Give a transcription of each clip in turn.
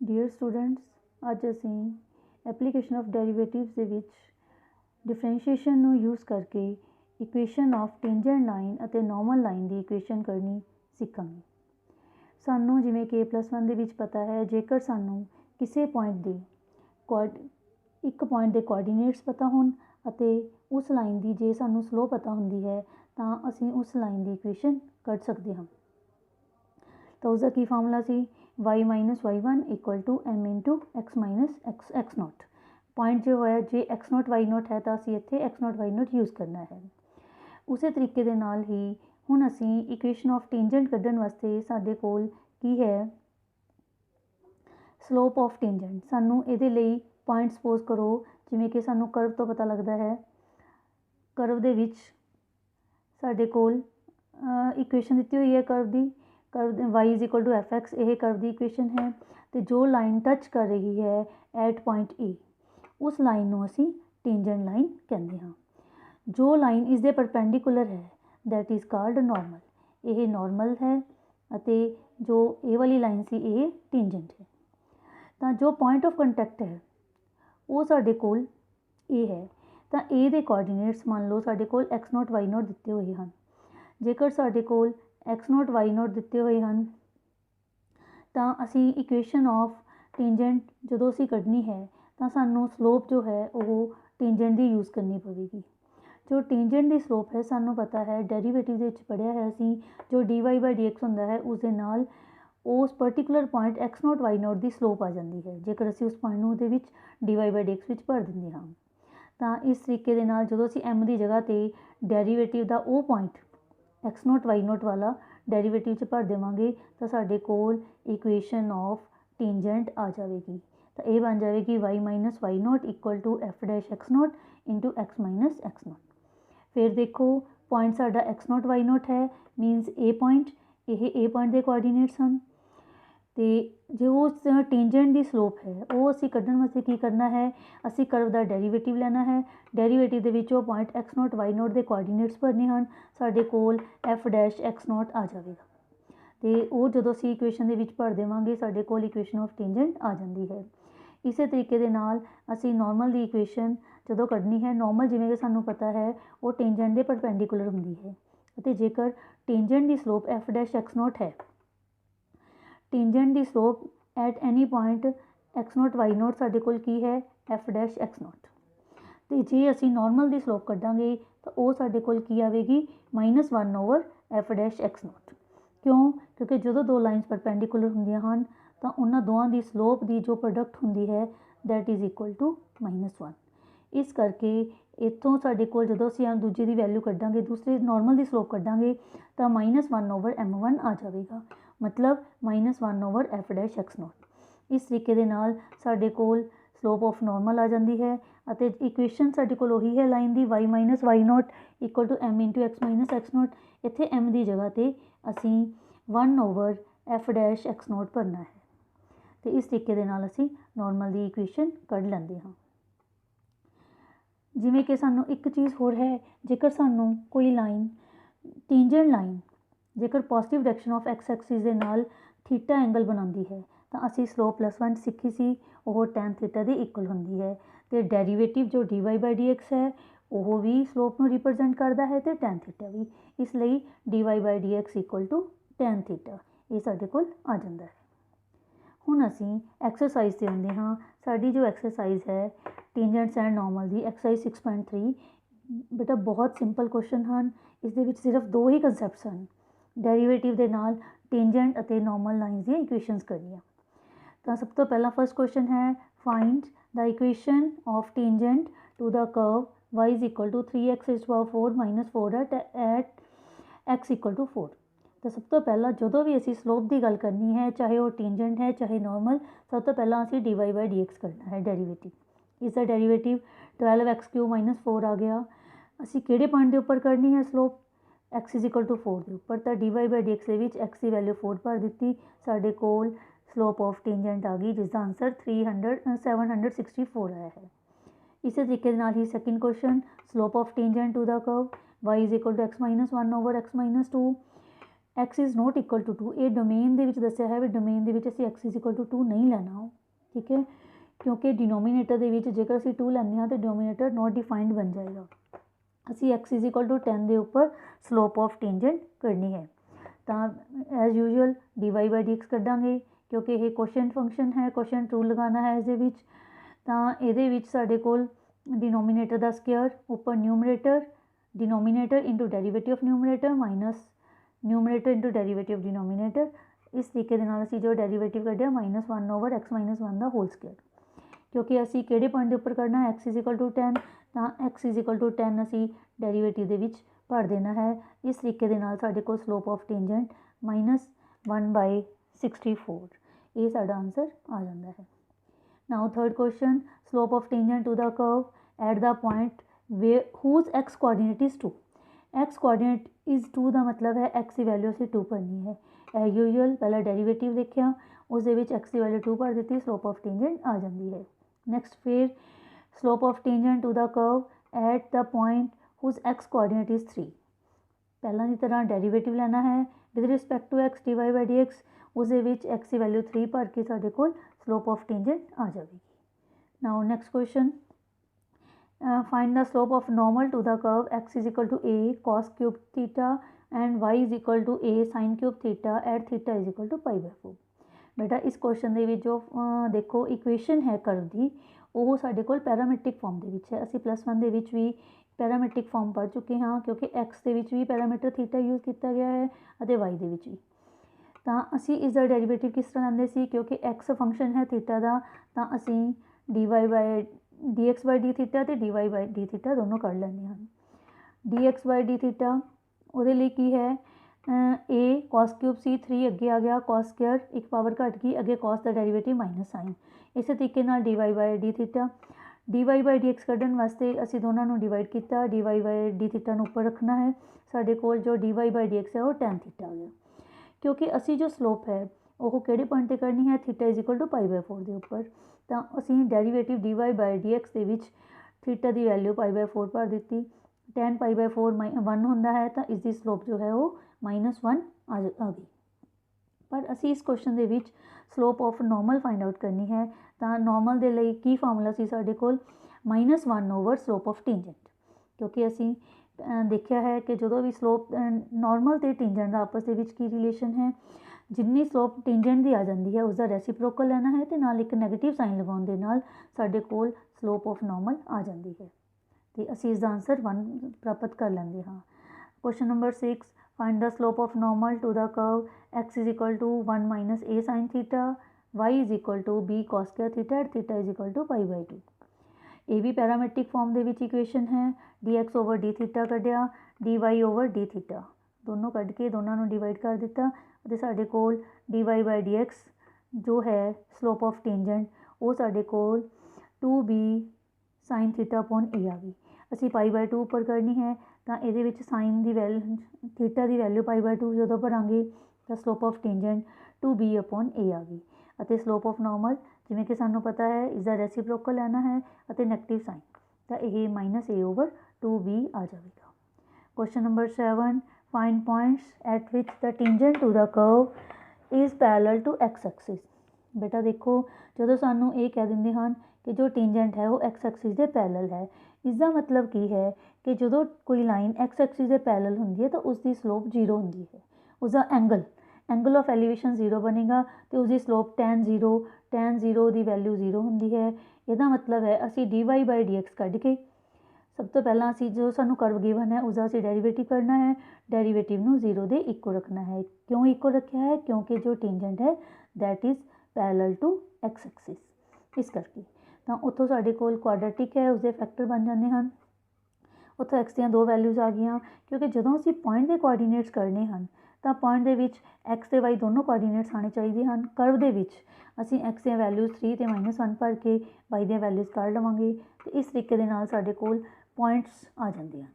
Dear students, ਅੱਜ ਅਸੀਂ application of ਡੈਰੀਵੇਟਿਵਸ ਦੇ ਵਿੱਚ ਡਿਫਰੈਂਸ਼ੀਏਸ਼ਨ ਨੂੰ ਯੂਜ਼ ਕਰਕੇ ਇਕੁਏਸ਼ਨ ਆਫ ਟੈਂਜੈਂਟ ਲਾਈਨ ਅਤੇ ਨਾਰਮਲ ਲਾਈਨ ਦੀ ਇਕੁਏਸ਼ਨ ਕਰਨੀ ਸਿੱਖਾਂਗੇ। ਸਾਨੂੰ ਜਿਵੇਂ ਕਿ +1 ਦੇ ਵਿੱਚ ਪਤਾ ਹੈ, ਜੇਕਰ ਸਾਨੂੰ ਕਿਸੇ ਪੁਆਇੰਟ ਦੇ ਇੱਕ ਪੁਆਇੰਟ ਦੇ ਕੋਆਰਡੀਨੇਟਸ ਪਤਾ ਹੋਣ ਅਤੇ ਉਸ ਲਾਈਨ ਦੀ ਜੇ ਸਾਨੂੰ ਸਲੋ ਪਤਾ ਹੁੰਦੀ ਹੈ ਤਾਂ ਅਸੀਂ ਉਸ ਲਾਈਨ ਦੀ ਇਕੁਏਸ਼ਨ ਕੱਢ ਸਕਦੇ ਹਾਂ। ਤਾਂ ਉਸਦਾ ਕੀ ਫਾਰਮੂਲਾ ਸੀ? y - y1 = m × x - x0। Point ਜੋ ਹੋਇਆ, ਜੇ x0 y0 ਹੈ ਤਾਂ ਅਸੀਂ ਇੱਥੇ x0 y0 ਯੂਜ਼ ਕਰਨਾ ਹੈ। ਉਸੇ ਤਰੀਕੇ ਦੇ ਨਾਲ ਹੀ ਹੁਣ ਅਸੀਂ ਇਕੁਏਸ਼ਨ ਆਫ ਟੈਂਜੈਂਟ ਕੱਢਣ ਵਾਸਤੇ ਸਾਡੇ ਕੋਲ ਕੀ ਹੈ? Slope of tangent. ਸਾਨੂੰ ਇਹਦੇ ਲਈ ਪੁਆਇੰਟ ਸਪੋਜ਼ ਕਰੋ, ਜਿਵੇਂ ਕਿ ਸਾਨੂੰ ਕਰਵ ਤੋਂ ਪਤਾ ਲੱਗਦਾ ਹੈ। ਕਰਵ ਦੇ ਵਿੱਚ ਸਾਡੇ ਕੋਲ ਇਕੁਏਸ਼ਨ ਦਿੱਤੀ ਹੋਈ ਹੈ ਕਰਵ ਦੀ। ਕਰਵ y = fx, ਇਹ ਕਰਵ ਦੀ ਇਕੁਏਸ਼ਨ ਹੈ। ਅਤੇ ਜੋ ਲਾਈਨ ਟੱਚ ਕਰ ਰਹੀ ਹੈ ਐਟ ਪੁਆਇੰਟ A, ਉਸ ਲਾਈਨ ਨੂੰ ਅਸੀਂ ਟੈਂਜੈਂਟ ਲਾਈਨ ਕਹਿੰਦੇ ਹਾਂ। ਜੋ ਲਾਈਨ ਇਸ ਦੇ ਪਰਪੈਂਡੀਕੂਲਰ ਹੈ ਦੈਟ ਇਜ਼ ਕਾਲਡ ਨਾਰਮਲ। ਇਹ ਨਾਰਮਲ ਹੈ ਅਤੇ ਜੋ ਇਹ ਵਾਲੀ ਲਾਈਨ ਸੀ ਇਹ ਟੈਂਜੈਂਟ ਹੈ। ਤਾਂ ਜੋ ਪੁਆਇੰਟ ਆਫ ਕੰਟੈਕਟ ਹੈ ਉਹ ਸਾਡੇ ਕੋਲ A ਹੈ। ਤਾਂ A ਦੇ ਕੋਆਰਡੀਨੇਟਸ ਮੰਨ ਲਓ ਸਾਡੇ ਕੋਲ x0 y0 ਦਿੱਤੇ ਹੋਏ ਹਨ। ਜੇਕਰ ਸਾਡੇ ਕੋਲ x0 y0 ਦਿੱਤੇ ਹੋਏ ਹਨ ਤਾਂ ਅਸੀਂ ਇਕੁਏਸ਼ਨ ਆਫ ਟੈਂਜੈਂਟ ਜਦੋਂ ਅਸੀਂ ਕੱਢਣੀ ਹੈ ਤਾਂ ਸਾਨੂੰ ਸਲੋਪ ਜੋ ਹੈ ਉਹ ਟੈਂਜੈਂਟ ਦੀ ਯੂਜ਼ ਕਰਨੀ ਪਵੇਗੀ। ਜੋ ਟੈਂਜੈਂਟ ਦੀ ਸਲੋਪ ਹੈ, ਸਾਨੂੰ ਪਤਾ ਹੈ ਡੈਰੀਵੇਟਿਵ ਦੇ ਵਿੱਚ ਪੜ੍ਹਿਆ ਹੈ ਅਸੀਂ, ਜੋ dy/dx ਹੁੰਦਾ ਹੈ ਉਸ ਦੇ ਨਾਲ ਉਸ ਪਰਟੀਕੂਲਰ ਪੁਆਇੰਟ x0 y0 ਦੀ ਸਲੋਪ ਆ ਜਾਂਦੀ ਹੈ, ਜੇਕਰ ਅਸੀਂ ਉਸ ਪੁਆਇੰਟ ਨੂੰ ਉਹਦੇ ਵਿੱਚ dy/dx ਵਿੱਚ ਭਰ ਦਿੰਦੇ ਹਾਂ। ਤਾਂ ਇਸ ਤਰੀਕੇ ਦੇ ਨਾਲ ਜਦੋਂ ਅਸੀਂ m ਦੀ ਜਗ੍ਹਾ 'ਤੇ ਡੈਰੀਵੇਟਿਵ ਦਾ ਉਹ ਪੁਆਇੰਟ x0 y0 ਵਾਲਾ ਡੈਰੀਵੇਟਿਵ 'ਚ ਭਰ ਦੇਵਾਂਗੇ ਤਾਂ ਸਾਡੇ ਕੋਲ ਇਕੁਏਸ਼ਨ ਆਫ ਟੈਂਜੈਂਟ ਆ ਜਾਵੇਗੀ। ਤਾਂ ਇਹ ਬਣ ਜਾਵੇਗੀ y - y0 = f' x0 × x - x0। ਫਿਰ ਦੇਖੋ ਪੁਆਇੰਟ ਸਾਡਾ x0 y0 ਹੈ, ਮੀਨਸ A ਪੁਆਇੰਟ, ਇਹ A ਪੁਆਇੰਟ ਦੇ ਕੋਆਰਡੀਨੇਟਸ ਹਨ। ਅਤੇ ਜੋ ਉਸ ਟੈਂਜੈਂਟ ਦੀ ਸਲੋਪ ਹੈ ਉਹ ਅਸੀਂ ਕੱਢਣ ਵਾਸਤੇ ਕੀ ਕਰਨਾ ਹੈ? ਅਸੀਂ ਕਰਵ ਦਾ ਡੈਰੀਵੇਟਿਵ ਲੈਣਾ ਹੈ। ਡੈਰੀਵੇਟਿਵ ਦੇ ਵਿੱਚ ਉਹ ਪੁਆਇੰਟ x0 y0 ਦੇ ਕੋਆਰਡੀਨੇਟਸ ਭਰਨੇ ਹਨ। ਸਾਡੇ ਕੋਲ f' x0 ਆ ਜਾਵੇਗਾ ਅਤੇ ਉਹ ਜਦੋਂ ਅਸੀਂ ਇਕੁਏਸ਼ਨ ਦੇ ਵਿੱਚ ਭਰ ਦੇਵਾਂਗੇ ਸਾਡੇ ਕੋਲ ਇਕੁਏਸ਼ਨ ਆਫ ਟੈਂਜੈਂਟ ਆ ਜਾਂਦੀ ਹੈ। ਇਸੇ ਤਰੀਕੇ ਦੇ ਨਾਲ ਅਸੀਂ ਨਾਰਮਲ ਦੀ ਇਕੁਏਸ਼ਨ ਜਦੋਂ ਕੱਢਣੀ ਹੈ, ਨਾਰਮਲ ਜਿਵੇਂ ਕਿ ਸਾਨੂੰ ਪਤਾ ਹੈ ਉਹ ਟੈਂਜੈਂਟ ਦੇ ਪਰਪੈਂਡੀਕੂਲਰ ਹੁੰਦੀ ਹੈ। ਅਤੇ ਜੇਕਰ ਟੈਂਜੈਂਟ ਦੀ ਸਲੋਪ f' x0 ਹੈ, tangent the slope at any point x0 y0 ਸਾਡੇ ਕੋਲ ਕੀ ਹੈ? f' x0। ਅਤੇ ਜੇ ਅਸੀਂ ਨਾਰਮਲ ਦੀ ਸਲੋਪ ਕੱਢਾਂਗੇ ਤਾਂ ਉਹ ਸਾਡੇ ਕੋਲ ਕੀ ਆਵੇਗੀ? -1/f' x0। ਕਿਉਂ? ਕਿਉਂਕਿ ਜਦੋਂ ਦੋ ਲਾਈਨਸ ਪਰਪੈਂਡੀਕੂਲਰ ਹੁੰਦੀਆਂ ਹਨ ਤਾਂ ਉਹਨਾਂ ਦੋਵਾਂ ਦੀ ਸਲੋਪ ਦੀ ਜੋ ਪ੍ਰੋਡਕਟ ਹੁੰਦੀ ਹੈ ਦੈਟ ਇਜ਼ ਇਕੁਅਲ ਟੂ -1। ਇਸ ਕਰਕੇ ਇੱਥੋਂ ਸਾਡੇ ਕੋਲ ਜਦੋਂ ਅਸੀਂ ਦੂਜੇ ਦੀ ਵੈਲਿਊ ਕੱਢਾਂਗੇ, ਦੂਸਰੇ ਨਾਰਮਲ ਦੀ ਸਲੋਪ ਕੱਢਾਂਗੇ ਤਾਂ -1/m1 ਆ ਜਾਵੇਗਾ, ਮਤਲਬ -1/f' x0। ਇਸ ਤਰੀਕੇ ਦੇ ਨਾਲ ਸਾਡੇ ਕੋਲ ਸਲੋਪ ਆਫ ਨਾਰਮਲ ਆ ਜਾਂਦੀ ਹੈ ਅਤੇ ਇਕੁਏਸ਼ਨ ਸਾਡੇ ਕੋਲ ਉਹੀ ਹੈ ਲਾਈਨ ਦੀ y - y0 = m × x - x0। ਇੱਥੇ m ਦੀ ਜਗ੍ਹਾ 'ਤੇ ਅਸੀਂ 1/f' x0 ਭਰਨਾ ਹੈ ਅਤੇ ਇਸ ਤਰੀਕੇ ਦੇ ਨਾਲ ਅਸੀਂ ਨਾਰਮਲ ਦੀ ਇਕੁਏਸ਼ਨ ਕੱਢ ਲੈਂਦੇ ਹਾਂ। ਜਿਵੇਂ ਕਿ ਸਾਨੂੰ ਇੱਕ ਚੀਜ਼ ਹੋਰ ਹੈ, ਜੇਕਰ ਸਾਨੂੰ ਕੋਈ ਲਾਈਨ ਟੈਂਜੈਂਟ ਲਾਈਨ ਜੇਕਰ positive direction of x axis ਦੇ ਨਾਲ ਥੀਟਾ ਐਂਗਲ ਬਣਾਉਂਦੀ ਹੈ ਤਾਂ ਅਸੀਂ ਸਲੋਪ +1 ਸਿੱਖੀ ਸੀ, ਉਹ tan θ ਦੇ ਇਕੁਅਲ ਹੁੰਦੀ ਹੈ। ਅਤੇ ਡੈਰੀਵੇਟਿਵ ਜੋ dy/dx ਹੈ ਉਹ ਵੀ ਸਲੋਪ ਨੂੰ ਰਿਪਰਜੈਂਟ ਕਰਦਾ ਹੈ ਅਤੇ tan θ ਵੀ, ਇਸ ਲਈ dy/dx = tan θ ਇਹ ਸਾਡੇ ਕੋਲ ਆ ਜਾਂਦਾ ਹੈ। ਹੁਣ ਅਸੀਂ ਐਕਸਰਸਾਈਜ਼ 'ਤੇ ਆਉਂਦੇ ਹਾਂ। ਸਾਡੀ ਜੋ ਐਕਸਰਸਾਈਜ਼ ਹੈ ਟੈਂਜੈਂਟਸ ਐਂਡ ਨਾਰਮਲ ਦੀ, ਐਕਸਰਸਾਈਜ਼ 6.3, ਬੇਟਾ ਬਹੁਤ ਸਿੰਪਲ ਕੁਐਸਚਨ ਹਨ। ਇਸ ਦੇ ਵਿੱਚ ਸਿਰਫ 2 ਹੀ ਕੰਸੈਪਟਸ ਹਨ, ਡੈਰੀਵੇਟਿਵ ਦੇ ਨਾਲ ਟੈਂਜੈਂਟ ਅਤੇ ਨਾਰਮਲ ਲਾਈਨਸ ਦੀਆਂ ਇਕੁਏਸ਼ਨਸ ਕਰਨੀਆਂ। ਤਾਂ ਸਭ ਤੋਂ ਪਹਿਲਾਂ ਫਸਟ ਕੁਐਸਚਨ ਹੈ, find the equation of tangent to the curve y = 3x⁴ - 4 at x = 4। ਤਾਂ ਸਭ ਤੋਂ ਪਹਿਲਾਂ ਜਦੋਂ ਵੀ ਅਸੀਂ ਸਲੋਪ ਦੀ ਗੱਲ ਕਰਨੀ ਹੈ, ਚਾਹੇ ਉਹ ਟੈਂਜੈਂਟ ਹੈ ਚਾਹੇ ਨਾਰਮਲ, ਸਭ ਤੋਂ ਪਹਿਲਾਂ ਅਸੀਂ dy/dx ਕਰਨਾ ਹੈ ਡੈਰੀਵੇਟਿਵ। ਇਸ ਦਾ ਡੈਰੀਵੇਟਿਵ 12x³ - 4 ਆ ਗਿਆ। ਅਸੀਂ ਕਿਹੜੇ ਪੁਆਇੰਟ ਦੇ ਉੱਪਰ ਕਰਨੀ ਹੈ ਸਲੋਪ? x = 4 ਦੇ ਉੱਪਰ। ਤਾਂ dy/dx ਦੇ ਵਿੱਚ x ਦੀ ਵੈਲਿਊ 4 ਭਰ ਦਿੱਤੀ, ਸਾਡੇ ਕੋਲ ਸਲੋਪ ਆਫ ਟੈਂਜੈਂਟ ਆ ਗਈ, ਜਿਸ ਦਾ ਆਂਸਰ 764 ਆਇਆ ਹੈ। ਇਸੇ ਤਰੀਕੇ ਦੇ ਨਾਲ ਹੀ second question, slope of tangent to the curve y = x - 1/x - 2 x is not equal to 2, ये डोमेन ਦੇ ਵਿੱਚ ਦੱਸਿਆ ਹੈ ਵੀ ਡੋमेਨ ਦੇ ਵਿੱਚ ਅਸੀਂ x इज़ इक्वल टू 2 नहीं ਲੈਣਾ, ठीक है, क्योंकि डिनोमीनेटर ਦੇ ਵਿੱਚ ਜੇਕਰ ਅਸੀਂ 2 ਲੈਂਦੇ ਹਾਂ ਤਾਂ ਡਿਨੋਮੀਨੇਟਰ नॉट डिफाइंड बन जाएगा। ਅਸੀਂ x इज़ इक्वल टू 10 ਦੇ ਉੱਪਰ ਸਲੋਪ ਆਫ ਟੈਂਜੈਂਟ ਕਰਨੀ ਹੈ, ਤਾਂ ਐਜ਼ ਯੂਜੂਅਲ dy/dx ਕੱਢਾਂਗੇ ਕਿਉਂਕਿ ਇਹ ਕੋਸ਼ੀਐਂਟ ਫੰਕਸ਼ਨ ਹੈ, ਕੋਸ਼ੀਐਂਟ ਰੂਲ ਲਗਾਉਣਾ ਹੈ ਇਸਦੇ ਵਿੱਚ। ਤਾਂ ਇਹਦੇ ਵਿੱਚ ਸਾਡੇ ਕੋਲ डिनोमीनेटर का स्क्वायर ऊपर numerator, denominator into derivative of numerator minus numerator into derivative of denominator. इस तरीके के नाल असी जो डेरीवेटिव कढ़िया -1 ओवर x -1 का होल स्क्वायर, क्योंकि असी किहड़े पॉइंट के उपर करना है x इज़ इक्वल टू 10, तो x इज़ इक्वल टू 10 असी डेरीवेटिव के विच भर देना है। इस तरीके के नाल साडे कोल स्लोप ऑफ टेंजेंट -1/64, ये साडा आंसर आ जाता है। Now third question, slope of tangent to the curve at the point where whose x coordinate is 2। x coordinate is 2 ਦਾ मतलब है x की वैल्यू ਅਸੀਂ 2 ਭਰਨੀ है। एज यूजुअल पहला डेरीवेटिव देखिया, उस दे विच x की वैल्यू 2 भर दी, स्लोप ऑफ टेंजेंट आ जाती है। नैक्सट फिर slope of tangent to the curve at the point whose x coordinate is 3। पहला की तरह डेरीवेटिव लेना है with respect to x dy/dx, उस दे विच x की वैल्यू 3 भर के साडे कोल स्लोप ऑफ टेंजेंट आ जाएगी। Now next question, find the slope of normal to the curve x is equal to a cos cube theta and y is equal to a sin cube theta at theta is equal to π/4। बेटा इस question के जो देखो equation है curve की, वो साडे कोल parametric form के विच है। असी +1 के विच भी पैरामीट्रिक फॉर्म पढ़ चुके हाँ, क्योंकि x के विच भी पैरामीटर थीटा यूज़ किया गया है और y के विच भी। तो असी इसका डेरीवेटिव किस तरह लेंदे सी, क्योंकि x फंक्शन है थीटा का, तो असी dy/dx/d थीटा तो dy/d थीटा दोनों कर लेंगे हैं। dx/d थीटा वो की है a cos क्यूब सी 3 अगे आ गया cos स्क्वायर, एक पावर घट गई, अगे cos का डेरीवेटिव माइनस साइन। इस तरीके dy/d थीटा dy/dx कढ़न वास्ते असी दोनों को डिवाइड किया, dy/d थीटा ऊपर रखना है, साडे कोल जो dy/dx है वो tan थीटा आ गया। क्योंकि असी जो स्लोप है वो किहड़े पॉइंट पर करनी है, थीटा इज इक्वल टू π/4 के उपर, तो असी डेरीवेटिव dy/dx के विच थीटा की वैल्यू π/4 भर दी, tan π/4 1 होंदा है, तो इसकी स्लोप जो है वो -1 आ गई। पर असी इस क्वेश्चन के विच slope of normal find out करनी है, तो नॉर्मल के लिए की फार्मूला सी साडे कोल -1 ओवर स्लोप ऑफ टेंजेंट, क्योंकि असी देखा है कि जो भी स्लोप नॉर्मल तो टेंजेंट का आपस के की रिलेशन है, जिन्नी स्लोप टेंजेंट की आ जाती है उसका रेसिप्रोकल लेना है, तो नाल एक नैगेटिव साइन लगाने के नाल साडे कोल स्लोप ऑफ नॉर्मल आ जाती है, तो असी इसका आंसर 1 प्राप्त कर लेंगे हाँ। Question number 6, find the slope of normal to the curve x is equal to 1 - a sin theta, y is equal to b cos square theta at theta is equal to π/2। ये भी parametric form के विच equation है, dx/d theta कढ़िया, dy/d theta दोनों कढ़ के दोनों को divide कर दिता, तो साडे कोल dy/dx जो है स्लोप ऑफ टेंजेंट वो साडे कोल 2b sin theta upon a आ गई। असी π/2 उपर करनी है, तो ये साइन की वैल्यू थीटा की वैल्यू π/2 जो भरांगे तो slope of tangent 2b upon a आ गई, और स्लोप ऑफ नॉर्मल जिमें कि सानू पता है इसका रेसिप्रोकल लेना है और नैगेटिव साइन, तो यह -a/2b आ जाएगा। Question number 7, find points at which the tangent to the curve is parallel to x axis. बेटा देखो जो सानू ये कह देंगे हैं कि जो टेंजेंट है वो x एक्सिस के पैरेलल है, इसका मतलब की है कि जो कोई लाइन x एक्सिस के पैरेलल होंगी है तो उसकी स्लोप 0 होंगी है, उसका एंगल ऑफ एलिवेशन 0 बनेगा, तो उसकी स्लोप tan 0 की वैल्यू 0 होंगी है। यदा मतलब है असी dy/dx कढ़ के सब तो पहला असी जो सानू कर्व गिवन है उसका असी डेरीवेटिव करना है, डेरीवेटिव नू 0 के इक्वल रखना है। क्यों इक्वल रखा है, क्योंकि जो टेंजेंट है that is parallel to x axis, इस करके तो उत्थों साडे कोल क्वाड्रेटिक है उसके फैक्टर बन जाते हैं। उत्थों x दी 2 वैल्यूज़ आ गई, क्योंकि जो असी पॉइंट के कोआर्डीनेट्स करने हैं तो पॉइंट के विच x ते y दोनों कोआर्डीनेट्स आने चाहिए हैं। कर्व के विच असी x दी वैल्यूज़ 3 ते -1 भर के y दी वैल्यूज़ कर लवांगे, तो इस तरीके दे नाल साडे कोल पॉइंट्स आ जाते हैं।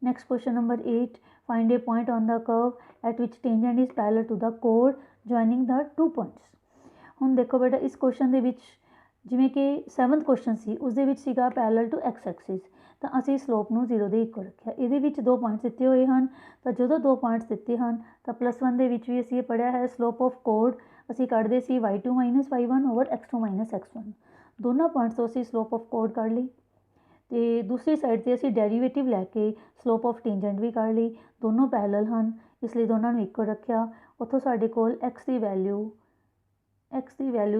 Next question number 8, find a point on the curve at which tangent is parallel to the कोड जॉइनिंग द 2 पॉइंट्स। हुण देखो बेटा इस क्वेश्चन के विच जिमें कि 7th क्वेश्चन सी उस दे विच सीगा पैरेलल टू x एक्सिस, ਤਾਂ ਅਸੀਂ ਸਲੋਪ ਨੂੰ 0 ਦੇ ਇਕੁਅਲ ਰੱਖਿਆ। ਇਹਦੇ ਵਿੱਚ 2 ਪੁਆਇੰਟਸ ਦਿੱਤੇ ਹੋਏ ਹਨ, ਤਾਂ ਜਦੋਂ 2 ਪੁਆਇੰਟਸ ਦਿੱਤੇ ਹਨ ਤਾਂ +1 ਦੇ ਵਿੱਚ ਵੀ ਅਸੀਂ ਇਹ ਪੜ੍ਹਿਆ ਹੈ ਸਲੋਪ ਆਫ ਕੋਡ ਅਸੀਂ ਕੱਢਦੇ ਸੀ y2 - y1 over x2 - x1। ਦੋਨਾਂ ਪੁਆਇੰਟਸ ਤੋਂ ਅਸੀਂ ਸਲੋਪ ਆਫ ਕੋਡ ਕੱਢ ਲਈ, ਤੇ ਦੂਸਰੀ ਸਾਈਡ 'ਤੇ ਅਸੀਂ ਡੈਰੀਵੇਟਿਵ ਲੈ ਕੇ ਸਲੋਪ ਆਫ ਟੈਂਜੈਂਟ ਵੀ ਕੱਢ ਲਈ। ਦੋਨੋਂ ਪੈਰਲਲ ਹਨ, ਇਸ ਲਈ ਦੋਨਾਂ ਨੂੰ ਇਕੁਅਲ ਰੱਖਿਆ। ਉੱਥੋਂ ਸਾਡੇ ਕੋਲ x ਦੀ ਵੈਲਿਊ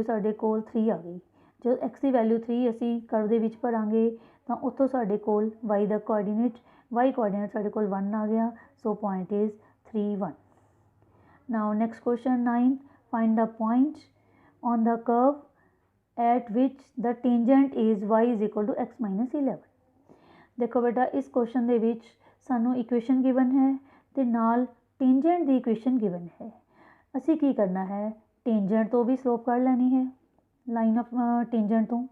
ਸਾਡੇ ਕੋਲ 3 ਆ ਗਈ। ਜਦੋਂ x ਦੀ ਵੈਲਿਊ 3 ਅਸੀਂ ਕਰਵ ਦੇ ਵਿੱਚ ਭਰਾਂਗੇ ਤਾਂ ਉੱਥੋਂ ਸਾਡੇ ਕੋਲ y ਦਾ ਕੋਆਰਡੀਨੇਟ ਸਾਡੇ ਕੋਲ 1 ਆ ਗਿਆ। So point is 3, 1। Now next question 9, find the point on the curve at which the tangent is y is equal to x minus 11। ਦੇਖੋ ਬੇਟਾ, ਇਸ ਕੁਐਸਚਨ ਦੇ ਵਿੱਚ ਸਾਨੂੰ ਇਕੁਏਸ਼ਨ ਗਿਵਨ ਹੈ ਤੇ ਨਾਲ ਟੈਂਜੈਂਟ ਦੀ ਇਕੁਏਸ਼ਨ ਗਿਵਨ ਹੈ। ਅਸੀਂ ਕੀ ਕਰਨਾ ਹੈ, ਟੈਂਜੈਂਟ ਤੋਂ ਵੀ ਸਲੋਪ ਕੱਢ ਲੈਣੀ ਹੈ ਲਾਈਨ ਆਫ ਟੈਂਜੈਂਟ ਤੋਂ।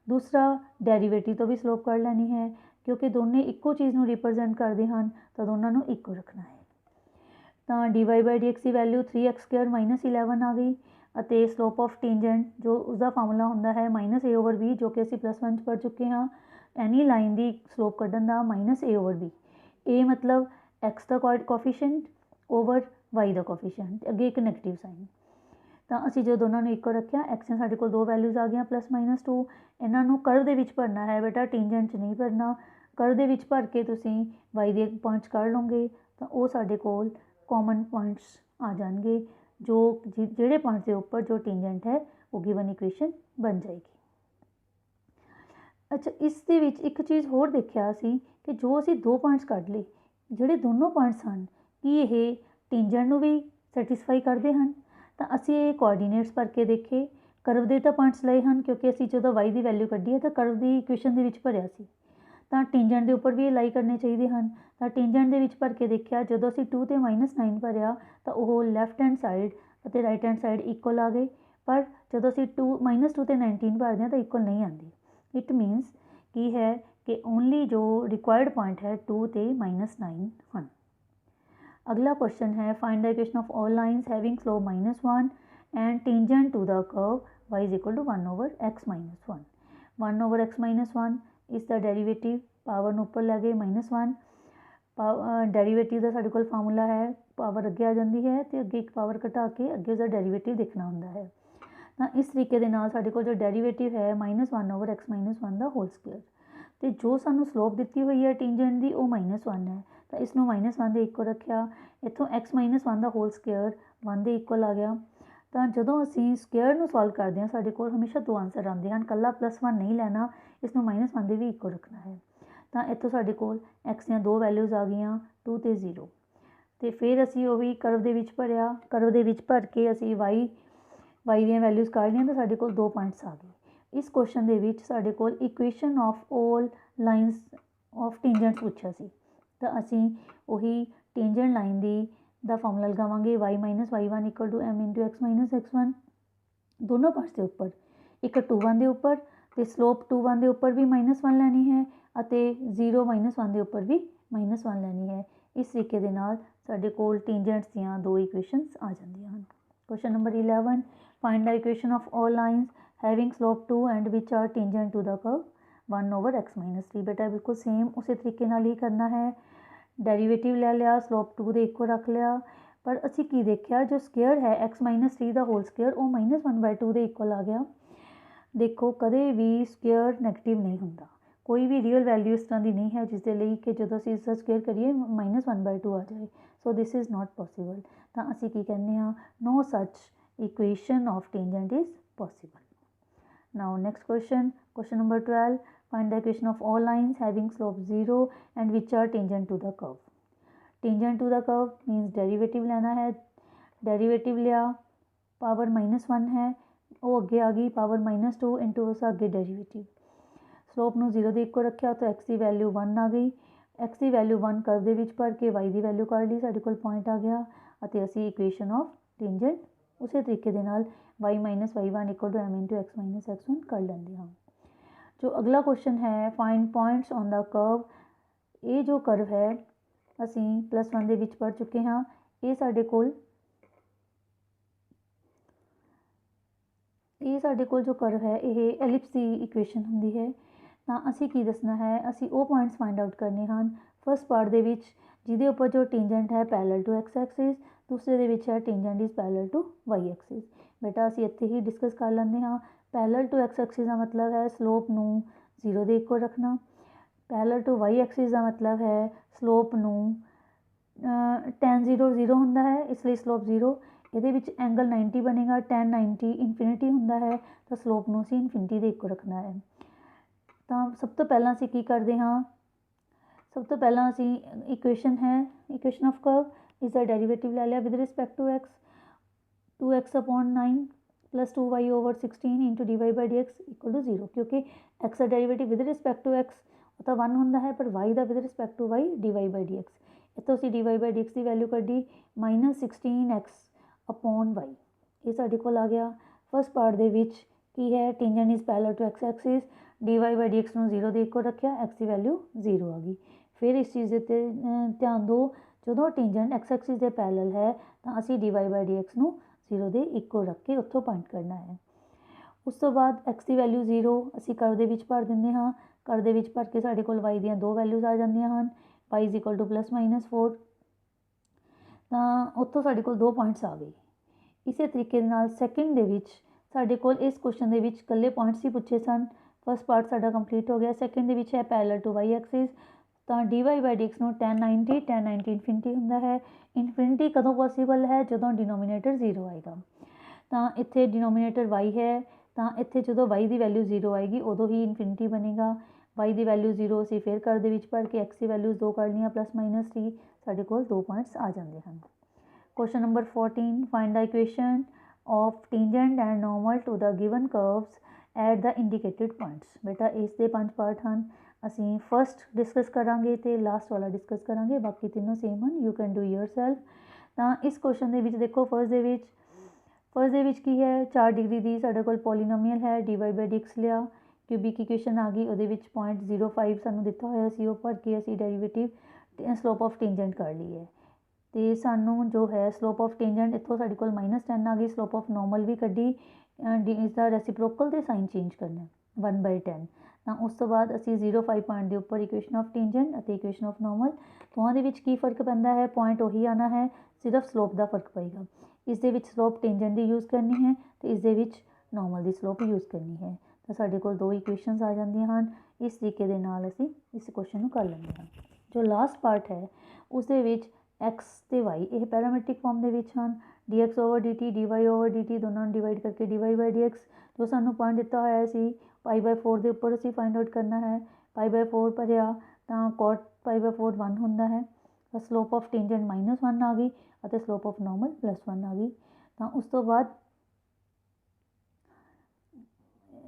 ਦੂਸਰਾ ਡੈਰੀਵੇਟਿਵ ਤੋਂ ਵੀ ਸਲੋਪ ਕੱਢ ਲੈਣੀ ਹੈ, ਕਿਉਂਕਿ ਦੋਨੇ ਇੱਕੋ ਚੀਜ਼ ਨੂੰ ਰਿਪਰੈਜ਼ੈਂਟ ਕਰਦੇ ਹਨ ਤਾਂ ਦੋਨਾਂ ਨੂੰ ਇੱਕੋ ਰੱਖਣਾ ਹੈ। ਤਾਂ dy/dx ਦੀ ਵੈਲਿਊ 3x² - 11 ਆ ਗਈ, ਅਤੇ ਸਲੋਪ ਆਫ ਟੈਂਜੈਂਟ ਜੋ ਉਸਦਾ ਫਾਰਮੂਲਾ ਹੁੰਦਾ ਹੈ -a/b, ਜੋ ਕਿ ਅਸੀਂ +1 'ਚ ਪੜ੍ਹ ਚੁੱਕੇ ਹਾਂ। ਐਨੀ ਲਾਈਨ ਦੀ ਸਲੋਪ ਕੱਢਣ ਦਾ -a/b। a ਮਤਲਬ x ਦਾ ਕੋਐਫੀਸ਼ੀਐਂਟ ਓਵਰ y ਦਾ ਕੋਐਫੀਸ਼ੀਐਂਟ, ਅੱਗੇ ਇੱਕ ਨੈਗੇਟਿਵ ਸਾਈਨ। ਤਾਂ ਅਸੀਂ ਜੋ ਦੋਨਾਂ ਨੂੰ ਇੱਕੋ ਰੱਖਿਆ, x ਦੀਆਂ ਸਾਡੇ ਕੋਲ 2 ਵੈਲਿਊਜ਼ ਆ ਗਈਆਂ +-2। ਇਹਨਾਂ ਨੂੰ ਕਰਵ ਦੇ ਵਿੱਚ ਭਰਨਾ ਹੈ ਬੇਟਾ, ਟੈਂਜੈਂਟ 'ਚ ਨਹੀਂ ਭਰਨਾ। ਕਰਵ ਦੇ ਵਿੱਚ ਭਰ ਕੇ ਤੁਸੀਂ y ਦੇ ਪੁਆਇੰਟਸ ਕੱਢ ਲਓਗੇ ਤਾਂ ਉਹ ਸਾਡੇ ਕੋਲ ਕਾਮਨ ਪੁਆਇੰਟਸ ਆ ਜਾਣਗੇ, ਜਿਹੜੇ ਪੁਆਇੰਟਸ ਦੇ ਉੱਪਰ ਜੋ ਟੈਂਜੈਂਟ ਹੈ ਉਹ ਗਿਵਨ ਇਕੁਏਸ਼ਨ ਬਣ ਜਾਏਗੀ। ਅੱਛਾ, ਇਸ ਦੇ ਵਿੱਚ ਇੱਕ ਚੀਜ਼ ਹੋਰ ਦੇਖਿਆ ਅਸੀਂ ਕਿ ਜੋ ਅਸੀਂ 2 ਪੁਆਇੰਟਸ ਕੱਢ ਲਏ, ਜਿਹੜੇ ਦੋਨੋਂ ਪੁਆਇੰਟਸ ਹਨ ਕੀ ਇਹ ਟੈਂਜੈਂਟ ਨੂੰ ਵੀ ਸੈਟੀਸਫਾਈ ਕਰਦੇ ਹਨ। ਤਾਂ ਅਸੀਂ ਇਹ ਕੋਆਰਡੀਨੇਟਸ ਭਰ ਕੇ ਦੇਖੇ। ਕਰਵ ਦੇ ਤਾਂ ਪੁਆਇੰਟਸ ਲਏ ਹਨ, ਕਿਉਂਕਿ ਅਸੀਂ ਜਦੋਂ y ਦੀ ਵੈਲਿਊ ਕੱਢੀ ਹੈ ਤਾਂ ਕਰਵ ਦੀ ਇਕੁਏਸ਼ਨ ਦੇ ਵਿੱਚ ਭਰਿਆ ਸੀ। ਤਾਂ ਟੈਂਜੈਂਟ ਦੇ ਉੱਪਰ ਵੀ ਇਹ ਲਾਈ ਕਰਨੇ ਚਾਹੀਦੇ ਹਨ। ਤਾਂ ਟੈਂਜੈਂਟ ਦੇ ਵਿੱਚ ਭਰ ਕੇ ਦੇਖਿਆ, ਜਦੋਂ ਅਸੀਂ 2 ਤੇ -9 ਭਰਿਆ ਤਾਂ ਉਹ ਲੈਫਟ ਹੈਂਡ ਸਾਈਡ ਅਤੇ ਰਾਈਟ ਹੈਂਡ ਸਾਈਡ ਇਕੁਅਲ ਆ ਗਏ। ਪਰ ਜਦੋਂ ਅਸੀਂ -2 ਤੇ 19 ਭਰਦੇ ਹਾਂ ਤਾਂ ਇਕੁਅਲ ਨਹੀਂ ਆਉਂਦੀ। ਇਟ ਮੀਨਸ ਕੀ ਹੈ ਕਿ ਓਨਲੀ ਜੋ ਰਿਕੁਆਇਰਡ ਪੁਆਇੰਟ ਹੈ 2 ਤੇ -9 ਹਨ। ਅਗਲਾ ਕੁਐਸਚਨ ਹੈ, find the equation of all lines having slope -1 and tangent to the curve y is equal to 1/x - 1। 1/x - 1 ਇਸ ਦਾ ਡੈਰੀਵੇਟਿਵ, ਪਾਵਰ ਨੂੰ ਉੱਪਰ ਲੈ ਗਏ -1। ਡੈਰੀਵੇਟਿਵ ਦਾ ਸਾਡੇ ਕੋਲ ਫਾਰਮੂਲਾ ਹੈ, ਪਾਵਰ ਅੱਗੇ ਆ ਜਾਂਦੀ ਹੈ ਅਤੇ ਅੱਗੇ ਇੱਕ ਪਾਵਰ ਘਟਾ ਕੇ ਅੱਗੇ ਉਸਦਾ ਡੈਰੀਵੇਟਿਵ ਦੇਖਣਾ ਹੁੰਦਾ ਹੈ। ਤਾਂ ਇਸ ਤਰੀਕੇ ਦੇ ਨਾਲ ਸਾਡੇ ਕੋਲ ਜੋ ਡੈਰੀਵੇਟਿਵ ਹੈ -1/x - 1 ਦਾ ਹੋਲ ਸਕੁਅਰ, ਅਤੇ ਜੋ ਸਾਨੂੰ ਸਲੋਪ ਦਿੱਤੀ ਹੋਈ ਹੈ ਟੈਂਜੈਂਟ ਦੀ ਉਹ -1 ਹੈ। ਤਾਂ ਇਸ ਨੂੰ -1 ਦੇ ਇਕੁਅਲ ਰੱਖਿਆ। ਇੱਥੋਂ x - 1 ਦਾ ਹੋਲ ਸਕੁਅਰ 1 ਦੇ ਇਕੁਅਲ ਆ ਗਿਆ। ਤਾਂ ਜਦੋਂ ਅਸੀਂ ਸਕੁਅਰ ਨੂੰ ਸੋਲਵ ਕਰਦੇ ਹਾਂ ਸਾਡੇ ਕੋਲ ਹਮੇਸ਼ਾ 2 ਆਂਸਰ ਆਉਂਦੇ ਹਨ, ਇਕੱਲਾ +1 ਨਹੀਂ ਲੈਣਾ, ਇਸ ਨੂੰ -1 ਦੇ ਵੀ ਇਕੁਅਲ ਰੱਖਣਾ ਹੈ। ਤਾਂ ਇੱਥੋਂ ਸਾਡੇ ਕੋਲ x ਦੀਆਂ 2 ਵੈਲਿਊਜ਼ ਆ ਗਈਆਂ 2 ਤੇ 0, ਅਤੇ ਫਿਰ ਅਸੀਂ ਉਹ ਵੀ ਕਰਵ ਦੇ ਵਿੱਚ ਭਰਿਆ। ਕਰਵ ਦੇ ਵਿੱਚ ਭਰ ਕੇ ਅਸੀਂ y ਦੀਆਂ ਵੈਲਿਊਜ਼ ਕੱਢ ਲਈਆਂ ਤਾਂ ਸਾਡੇ ਕੋਲ 2 ਪੁਆਇੰਟਸ ਆ ਗਏ। ਇਸ ਕੁਐਸਚਨ ਦੇ ਵਿੱਚ ਸਾਡੇ ਕੋਲ equation of all lines of tangents ਪੁੱਛਿਆ ਸੀ, ਤਾਂ ਅਸੀਂ ਉਹੀ ਟੈਂਜੈਂਟ ਲਾਈਨ ਦਾ ਫਾਰਮੂਲਾ ਲਗਾਵਾਂਗੇ y - y1 = m × x - x1। ਦੋਨੋਂ ਪਾਰਟਸ ਦੇ ਉੱਪਰ, ਇੱਕ 2 1 ਦੇ ਉੱਪਰ ਅਤੇ ਸਲੋਪ 2 1 ਦੇ ਉੱਪਰ ਵੀ -1 ਲੈਣੀ ਹੈ, ਅਤੇ 0 -1 ਦੇ ਉੱਪਰ ਵੀ -1 ਲੈਣੀ ਹੈ। ਇਸ ਤਰੀਕੇ ਦੇ ਨਾਲ ਸਾਡੇ ਕੋਲ ਟੈਂਜੈਂਟਸ ਦੀਆਂ 2 ਇਕੁਏਸ਼ਨਸ ਆ ਜਾਂਦੀਆਂ ਹਨ। Question number 11, find the equation of all lines having slope 2 and which are tangent to the curve 1/x - 3। ਬੇਟਾ ਬਿਲਕੁਲ ਸੇਮ ਉਸੇ ਤਰੀਕੇ ਨਾਲ ਹੀ ਕਰਨਾ ਹੈ। ਡੈਰੀਵੇਟਿਵ ਲੈ ਲਿਆ, ਸਲੋਪ 2 ਦੇ ਇਕੁਅਲ ਰੱਖ ਲਿਆ, ਪਰ ਅਸੀਂ ਕੀ ਦੇਖਿਆ, ਜੋ ਸਕੁਅਰ ਹੈ x - 3 ਦਾ ਹੋਲ ਸਕੁਅਰ ਉਹ -1/2 ਦੇ ਇਕੁਅਲ ਆ ਗਿਆ। ਦੇਖੋ, ਕਦੇ ਵੀ ਸਕੁਅਰ ਨੈਗੇਟਿਵ ਨਹੀਂ ਹੁੰਦਾ, ਕੋਈ ਵੀ ਰੀਅਲ ਵੈਲਿਊ ਇਸ ਤਰ੍ਹਾਂ ਦੀ ਨਹੀਂ ਹੈ ਜਿਸ ਦੇ ਲਈ ਕਿ ਜਦੋਂ ਅਸੀਂ ਇਸ ਦਾ ਸਕੁਅਰ ਕਰੀਏ -1/2 ਆ ਜਾਏ। ਸੋ ਦਿਸ ਇਜ਼ ਨਾਟ ਪੋਸੀਬਲ। ਤਾਂ ਅਸੀਂ ਕੀ ਕਹਿੰਦੇ ਹਾਂ, ਨੋ ਸੱਚ equation of tangent is possible. Now next question number 12, find the equation of all lines having slope 0 and which are tangent to the curve। tangent to the curve means derivative लेना है। derivative लिया, power -1 है, वो अगे आ गई power -2 into उस अगे derivative. Slope ਨੂੰ 0 ਦੇ ਇੱਕੋ ਰੱਖਿਆ ਤਾਂ x ਦੀ ਵੈਲਿਊ 1 ਆ ਗਈ। x ਦੀ ਵੈਲਿਊ 1 ਕਰਵ ਦੇ ਵਿੱਚ ਭਰ ਕੇ y ਦੀ ਵੈਲਿਊ ਕੱਢ ਲਈ, ਸਾਡੇ ਕੋਲ ਪੁਆਇੰਟ ਆ ਗਿਆ, ਅਤੇ ਅਸੀਂ ਇਕੁਏਸ਼ਨ ਆਫ ਟੈਂਜੈਂਟ ਉਸੇ ਤਰੀਕੇ ਦੇ ਨਾਲ y - y1 = m × x - x1 ਕਰ ਲੈਂਦੇ ਹਾਂ। जो अगला क्वेश्चन है, find points on the curve. ये जो कर्व है असी +1 ਦੇ ਵਿੱਚ पढ़ चुके हाँ। ये साढ़े कोल जो कर्व है ये एलिप्स की इक्वेशन होंगी है। ਤਾਂ ਅਸੀਂ ਕੀ ਦੱਸਣਾ ਹੈ, ਅਸੀਂ ਉਹ ਪੁਆਇੰਟਸ ਫਾइंड ਆਊਟ ਕਰਨੇ ਹਨ। ਫਸਟ ਪਾਰਟ ਦੇ ਵਿੱਚ ਜਿਹਦੇ ਉੱਪਰ ਜੋ ਟੈਂਜੈਂਟ ਹੈ ਪੈਰਲਲ ਟੂ ਐਕਸ ਐਕਸਿਸ, ਦੂਸਰੇ ਦੇ ਵਿੱਚ ਹੈ tangent is parallel to y axis. ਬੇਟਾ ਅਸੀਂ ਇੱਥੇ ਹੀ ਡਿਸਕਸ ਕਰ ਲੈਂਦੇ ਹਾਂ। ਪੈਰਲਲ ਟੂ ਐਕਸ ਐਕਸਿਸ ਦਾ ਮਤਲਬ ਹੈ ਸਲੋਪ ਨੂੰ 0 ਦੇ ਇੱਕੋ ਰੱਖਣਾ। ਪੈਰਲਲ ਟੂ ਵਾਈ ਐਕਸਿਸ ਦਾ ਮਤਲਬ ਹੈ ਸਲੋਪ ਨੂੰ tan 0 0 ਹੁੰਦਾ ਹੈ, ਇਸ ਲਈ ਸਲੋਪ 0। ਇਹਦੇ ਵਿੱਚ ਐਂਗਲ 90 ਬਣੇਗਾ, tan 90 ਇਨਫਿਨਿਟੀ ਹੁੰਦਾ ਹੈ, ਤਾਂ ਸਲੋਪ ਨੂੰ ਅਸੀਂ ਇਨਫਿਨਿਟੀ ਦੇ ਇੱਕੋ ਰੱਖਣਾ ਹੈ। ਤਾਂ ਸਭ ਤੋਂ ਪਹਿਲਾਂ ਅਸੀਂ ਕੀ ਕਰਦੇ ਹਾਂ, ਸਭ ਤੋਂ ਪਹਿਲਾਂ ਅਸੀਂ ਇਕੁਏਸ਼ਨ ਹੈ, ਇਕੁਏਸ਼ਨ ਆਫ ਕਰਵ, ਇਸ ਦਾ ਡੈਰੀਵੇਟਿਵ ਲੈ ਲਿਆ with respect to x. 2x/9 + 2y/16 into dy/dx equal to 0, क्योंकि x का derivative with respect to x तो 1 होंदा है, पर y का with respect to y dy/dx। इतों असीं dy/dx की वैल्यू कड्ढी -16x/y, ये साडे कोल आ गया। फस्ट पार्ट दे विच की है, tangent is parallel to x axis, dy/dx नूं 0 दे इक्को रखिया, x की वैल्यू 0 आ गई। फिर इस चीज़ दे ध्यान दो, जो टेंजेंट एक्स एक्सिस के पैरेलल है तो असीं dy/dx नूं 0 ਦੇ ਇੱਕੋ ਰੱਖ ਕੇ ਉੱਥੋਂ ਪੁਆਇੰਟ ਕਰਨਾ ਹੈ। ਉਸ ਤੋਂ ਬਾਅਦ x ਦੀ ਵੈਲਿਊ 0 ਅਸੀਂ ਕਰਵ ਦੇ ਵਿੱਚ ਭਰ ਦਿੰਦੇ ਹਾਂ। ਕਰਵ ਦੇ ਵਿੱਚ ਭਰ ਕੇ ਸਾਡੇ ਕੋਲ y ਦੀਆਂ ਦੋ ਵੈਲਿਊਜ਼ ਆ ਜਾਂਦੀਆਂ ਹਨ, y = +-4। ਤਾਂ ਉੱਥੋਂ ਸਾਡੇ ਕੋਲ ਦੋ ਪੁਆਇੰਟਸ ਆ ਗਏ। ਇਸੇ ਤਰੀਕੇ ਦੇ ਨਾਲ ਸੈਕਿੰਡ ਦੇ ਵਿੱਚ ਸਾਡੇ ਕੋਲ ਇਸ ਕੁਐਸਚਨ ਦੇ ਵਿੱਚ ਇਕੱਲੇ ਪੁਆਇੰਟਸ ਹੀ ਪੁੱਛੇ ਸਨ। ਫਸਟ ਪਾਰਟ ਸਾਡਾ ਕੰਪਲੀਟ ਹੋ ਗਿਆ। ਸੈਕਿੰਡ ਦੇ ਵਿੱਚ ਹੈ ਪੈਰਲਲ ਟੂ y ਐਕਸਿਸ, ਤਾਂ dy/dx ਨੂੰ tan 90 ਇਨਫਿਨਿਟੀ ਹੁੰਦਾ ਹੈ। ਇਨਫਿਨਿਟੀ ਕਦੋਂ ਪੋਸੀਬਲ ਹੈ, ਜਦੋਂ ਡਿਨੋਮੀਨੇਟਰ 0 ਆਏਗਾ। ਤਾਂ ਇੱਥੇ ਡਿਨੋਮੀਨੇਟਰ y ਹੈ, ਤਾਂ ਇੱਥੇ ਜਦੋਂ y ਦੀ ਵੈਲਿਊ 0 ਆਏਗੀ ਉਦੋਂ ਹੀ ਇਨਫਿਨਿਟੀ ਬਣੇਗਾ। y ਦੀ ਵੈਲਿਊ 0 ਅਸੀਂ ਫਿਰ ਕਰ ਦੇ ਵਿੱਚ ਭਰ ਕੇ x ਦੀ ਵੈਲਿਊਜ਼ 2 ਕਰ ਲਈਆਂ +-3, ਸਾਡੇ ਕੋਲ 2 ਪੁਆਇੰਟਸ ਆ ਜਾਂਦੇ ਹਨ। Question number 14, find the equation of tangent and normal to the given curves at the indicated points. ਬੇਟਾ ਇਸ ਦੇ 5 ਪਾਰਟ ਹਨ, ਅਸੀਂ ਫਸਟ ਡਿਸਕਸ ਕਰਾਂਗੇ ਤੇ ਲਾਸਟ ਵਾਲਾ ਡਿਸਕਸ ਕਰਾਂਗੇ, ਬਾਕੀ ਤਿੰਨੋਂ ਸੇਮ ਹਨ, ਯੂ ਕੈਨ ਡੂ ਯੋਰਸੈਲਫ। ਤਾਂ ਇਸ ਕੁਐਸਚਨ ਦੇ ਵਿੱਚ ਦੇਖੋ, ਫਸਟ ਦੇ ਵਿੱਚ ਕੀ ਹੈ, 4 ਡਿਗਰੀ ਦੀ ਸਾਡੇ ਕੋਲ ਪੋਲੀਨੋਮੀਅਲ ਹੈ, dy/dx ਲਿਆ, ਕਿਊਬਿਕ ਇਕੁਏਸ਼ਨ ਆ ਗਈ, ਉਹਦੇ ਵਿੱਚ 0.05 ਸਾਨੂੰ ਦਿੱਤਾ ਹੋਇਆ ਸੀ, ਉਹ ਭਰ ਕੇ ਅਸੀਂ ਡੈਰੀਵੇਟਿਵ ਸਲੋਪ ਆਫ ਟੈਂਜੈਂਟ ਕਰ ਲਈ ਹੈ। ਤੇ ਸਾਨੂੰ ਜੋ ਹੈ ਸਲੋਪ ਆਫ ਟੈਂਜੈਂਟ ਇੱਥੋਂ ਸਾਡੇ ਕੋਲ -10 ਆ ਗਈ। ਸਲੋਪ ਆਫ ਨੋਰਮਲ ਵੀ ਕੱਢੀ, ਇਸ ਦਾ ਰੈਸੀਪ੍ਰੋਕਲ ਤੇ ਸਾਈਨ ਚੇਂਜ ਕਰਨਾ 1/10। ਤਾਂ ਉਸ ਤੋਂ ਬਾਅਦ ਅਸੀਂ 0.5 ਪੁਆਇੰਟ ਦੇ ਉੱਪਰ ਇਕੁਏਸ਼ਨ ਆਫ ਟੈਂਜੈਂਟ ਅਤੇ ਇਕੁਏਸ਼ਨ ਆਫ ਨੋਰਮਲ, ਦੋਵਾਂ ਦੇ ਵਿੱਚ ਕੀ ਫਰਕ ਪੈਂਦਾ ਹੈ, ਪੁਆਇੰਟ ਉਹੀ ਆਉਣਾ ਹੈ, ਸਿਰਫ ਸਲੋਪ ਦਾ ਫਰਕ ਪਏਗਾ। ਇਸ ਦੇ ਵਿੱਚ ਸਲੋਪ ਟੈਂਜੈਂਟ ਦੀ ਯੂਜ਼ ਕਰਨੀ ਹੈ ਤੇ ਇਸ ਦੇ ਵਿੱਚ ਨੋਰਮਲ ਦੀ ਸਲੋਪ ਯੂਜ਼ ਕਰਨੀ ਹੈ। ਤਾਂ ਸਾਡੇ ਕੋਲ ਦੋ ਇਕੁਏਸ਼ਨਸ ਆ ਜਾਂਦੀਆਂ ਹਨ। ਇਸ ਤਰੀਕੇ ਦੇ ਨਾਲ ਅਸੀਂ ਇਸ ਕੁਐਸਚਨ ਨੂੰ ਕਰ ਲੈਂਦੇ ਹਾਂ। ਜੋ ਲਾਸਟ ਪਾਰਟ ਹੈ ਉਸ ਦੇ ਵਿੱਚ x ਤੇ y ਇਹ ਪੈਰਾਮੈਟ੍ਰਿਕ ਫਾਰਮ ਦੇ ਵਿੱਚ ਹਨ। dx/dt, dy/dt ਦੋਨਾਂ ਨੂੰ ਡਿਵਾਈਡ ਕਰਕੇ dy/dx, ਜੋ ਸਾਨੂੰ ਪੁਆਇੰਟ ਦਿੱਤਾ ਹੋਇਆ ਸੀ π/4 ਦੇ ਉੱਪਰ ਅਸੀਂ ਫਾਈਂਡ ਆਊਟ ਕਰਨਾ ਹੈ। π/4 ਭਰਿਆ ਤਾਂ cot π/4 1 ਹੁੰਦਾ ਹੈ। ਤਾਂ ਸਲੋਪ ਆਫ ਟੈਂਜੈਂਟ -1 ਆ ਗਈ ਅਤੇ ਸਲੋਪ ਆਫ ਨੋਰਮਲ +1 ਆ ਗਈ। ਤਾਂ ਉਸ ਤੋਂ ਬਾਅਦ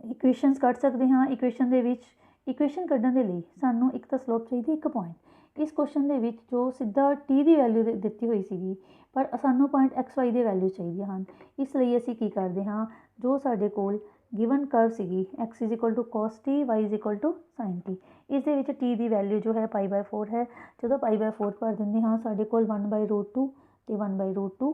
ਇਕੁਏਸ਼ਨਸ ਕੱਢ ਸਕਦੇ ਹਾਂ। ਇਕੁਏਸ਼ਨ ਦੇ ਵਿੱਚ ਇਕੁਏਸ਼ਨ ਕੱਢਣ ਦੇ ਲਈ ਸਾਨੂੰ ਇੱਕ ਤਾਂ ਸਲੋਪ ਚਾਹੀਦੀ, ਇੱਕ ਪੁਆਇੰਟ। ਇਸ ਕੁਐਸਚਨ ਦੇ ਵਿੱਚ ਜੋ ਸਿੱਧਾ t ਦੀ ਵੈਲਿਊ ਦਿੱਤੀ ਹੋਈ ਸੀਗੀ, ਪਰ ਸਾਨੂੰ ਪੁਆਇੰਟ xy ਦੇ ਵੈਲਿਊ ਚਾਹੀਦੀਆਂ ਹਨ। ਇਸ ਲਈ ਅਸੀਂ ਕੀ ਕਰਦੇ ਹਾਂ, ਜੋ ਸਾਡੇ ਕੋਲ ਗਿਵਨ ਕਰਵ ਸੀਗੀ x = cos t, y = sin t, ਇਸ ਦੇ ਵਿੱਚ t ਦੀ ਵੈਲਿਊ ਜੋ ਹੈ π/4 ਹੈ। ਜਦੋਂ π/4 ਭਰ ਦਿੰਦੇ ਹਾਂ ਸਾਡੇ ਕੋਲ 1/√2 ਤੇ 1/√2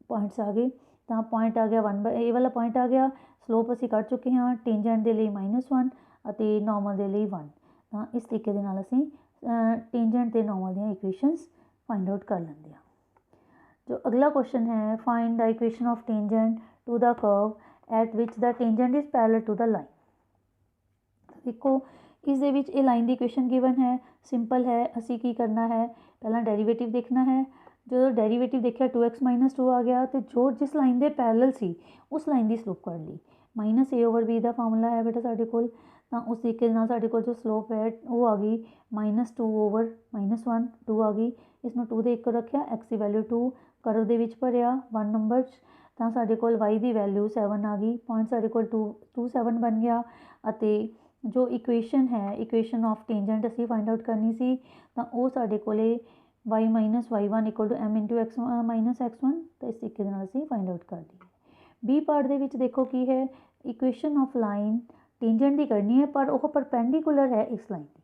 ਪੁਆਇੰਟਸ ਆ ਗਏ। ਤਾਂ ਪੁਆਇੰਟ ਆ ਗਿਆ ਇਹ ਵਾਲਾ ਪੁਆਇੰਟ ਆ ਗਿਆ। ਸਲੋਪ ਅਸੀਂ ਕੱਢ ਚੁੱਕੇ ਹਾਂ, ਟੈਂਜੈਂਟ ਦੇ ਲਈ -1 ਅਤੇ ਨੋਰਮਲ ਦੇ ਲਈ 1। ਤਾਂ ਇਸ ਤਰੀਕੇ ਦੇ ਨਾਲ ਅਸੀਂ ਟੈਂਜੈਂਟ ਤੇ ਨੋਰਮਲ ਦੀਆਂ ਇਕੁਏਸ਼ਨਸ ਫਾਈਂਡ ਆਊਟ ਕਰ ਲੈਂਦੇ ਹਾਂ। ਜੋ ਅਗਲਾ ਕੁਐਸਚਨ ਹੈ, find the equation of tangent to the curve at which the tangent is parallel to the line. ਦੇਖੋ ਇਸ ਦੇ ਵਿੱਚ ਇਹ ਲਾਈਨ ਦੀ ਇਕੁਏਸ਼ਨ ਗਿਵਨ ਹੈ, ਸਿੰਪਲ ਹੈ। ਅਸੀਂ ਕੀ ਕਰਨਾ ਹੈ, ਪਹਿਲਾਂ ਡੈਰੀਵੇਟਿਵ ਦੇਖਣਾ ਹੈ। ਜਦੋਂ ਡੈਰੀਵੇਟਿਵ ਦੇਖਿਆ 2x - 2 ਆ ਗਿਆ, ਤੇ ਜੋ ਜਿਸ ਲਾਈਨ ਦੇ ਪੈਰਲਲ ਸੀ ਉਸ ਲਾਈਨ ਦੀ ਸਲੋਪ ਕੱਢ ਲਈ। -a/b ਦਾ ਫਾਰਮੂਲਾ ਹੈ ਬੇਟਾ ਸਾਡੇ ਕੋਲ। ਤਾਂ ਉਸ ਤਰੀਕੇ ਦੇ ਨਾਲ ਸਾਡੇ ਕੋਲ ਜੋ ਸਲੋਪ ਹੈ ਉਹ ਆ ਗਈ -2/-1, 2 ਆ ਗਈ। ਇਸ ਨੂੰ 2 ਦੇ ਇੱਕੋ ਰੱਖਿਆ, x ਦੀ ਵੈਲਿਊ 2 ਕਰਵ ਦੇ ਵਿੱਚ ਭਰਿਆ 1 ਨੰਬਰ 'ਚ। ਤਾਂ ਸਾਡੇ ਕੋਲ y ਦੀ ਵੈਲਿਊ 7 ਆ ਗਈ। ਪੁਆਇੰਟ ਸਾਡੇ ਕੋਲ 7 ਬਣ ਗਿਆ। ਅਤੇ ਜੋ ਇਕੁਏਸ਼ਨ ਹੈ, ਇਕੁਏਸ਼ਨ ਆਫ ਟੈਂਜੈਂਟ ਅਸੀਂ ਫਾਈਂਡ ਆਊਟ ਕਰਨੀ ਸੀ, ਤਾਂ ਉਹ ਸਾਡੇ ਕੋਲ y - y1 = m × x - x1। ਤਾਂ ਇਸ ਤਰੀਕੇ ਦੇ ਨਾਲ ਅਸੀਂ ਫਾਈਂਡ ਆਊਟ ਕਰ ਲਈਏ। ਬੀ ਪਾਰਟ ਦੇ ਵਿੱਚ ਦੇਖੋ ਕੀ ਹੈ, ਇਕੁਏਸ਼ਨ ਆਫ ਲਾਈਨ ਟੈਂਜੈਂਟ ਦੀ ਕਰਨੀ ਹੈ, ਪਰ ਉਹ ਪਰਪੈਂਡੀਕੂਲਰ ਹੈ ਇਸ ਲਾਈਨ ਦੀ।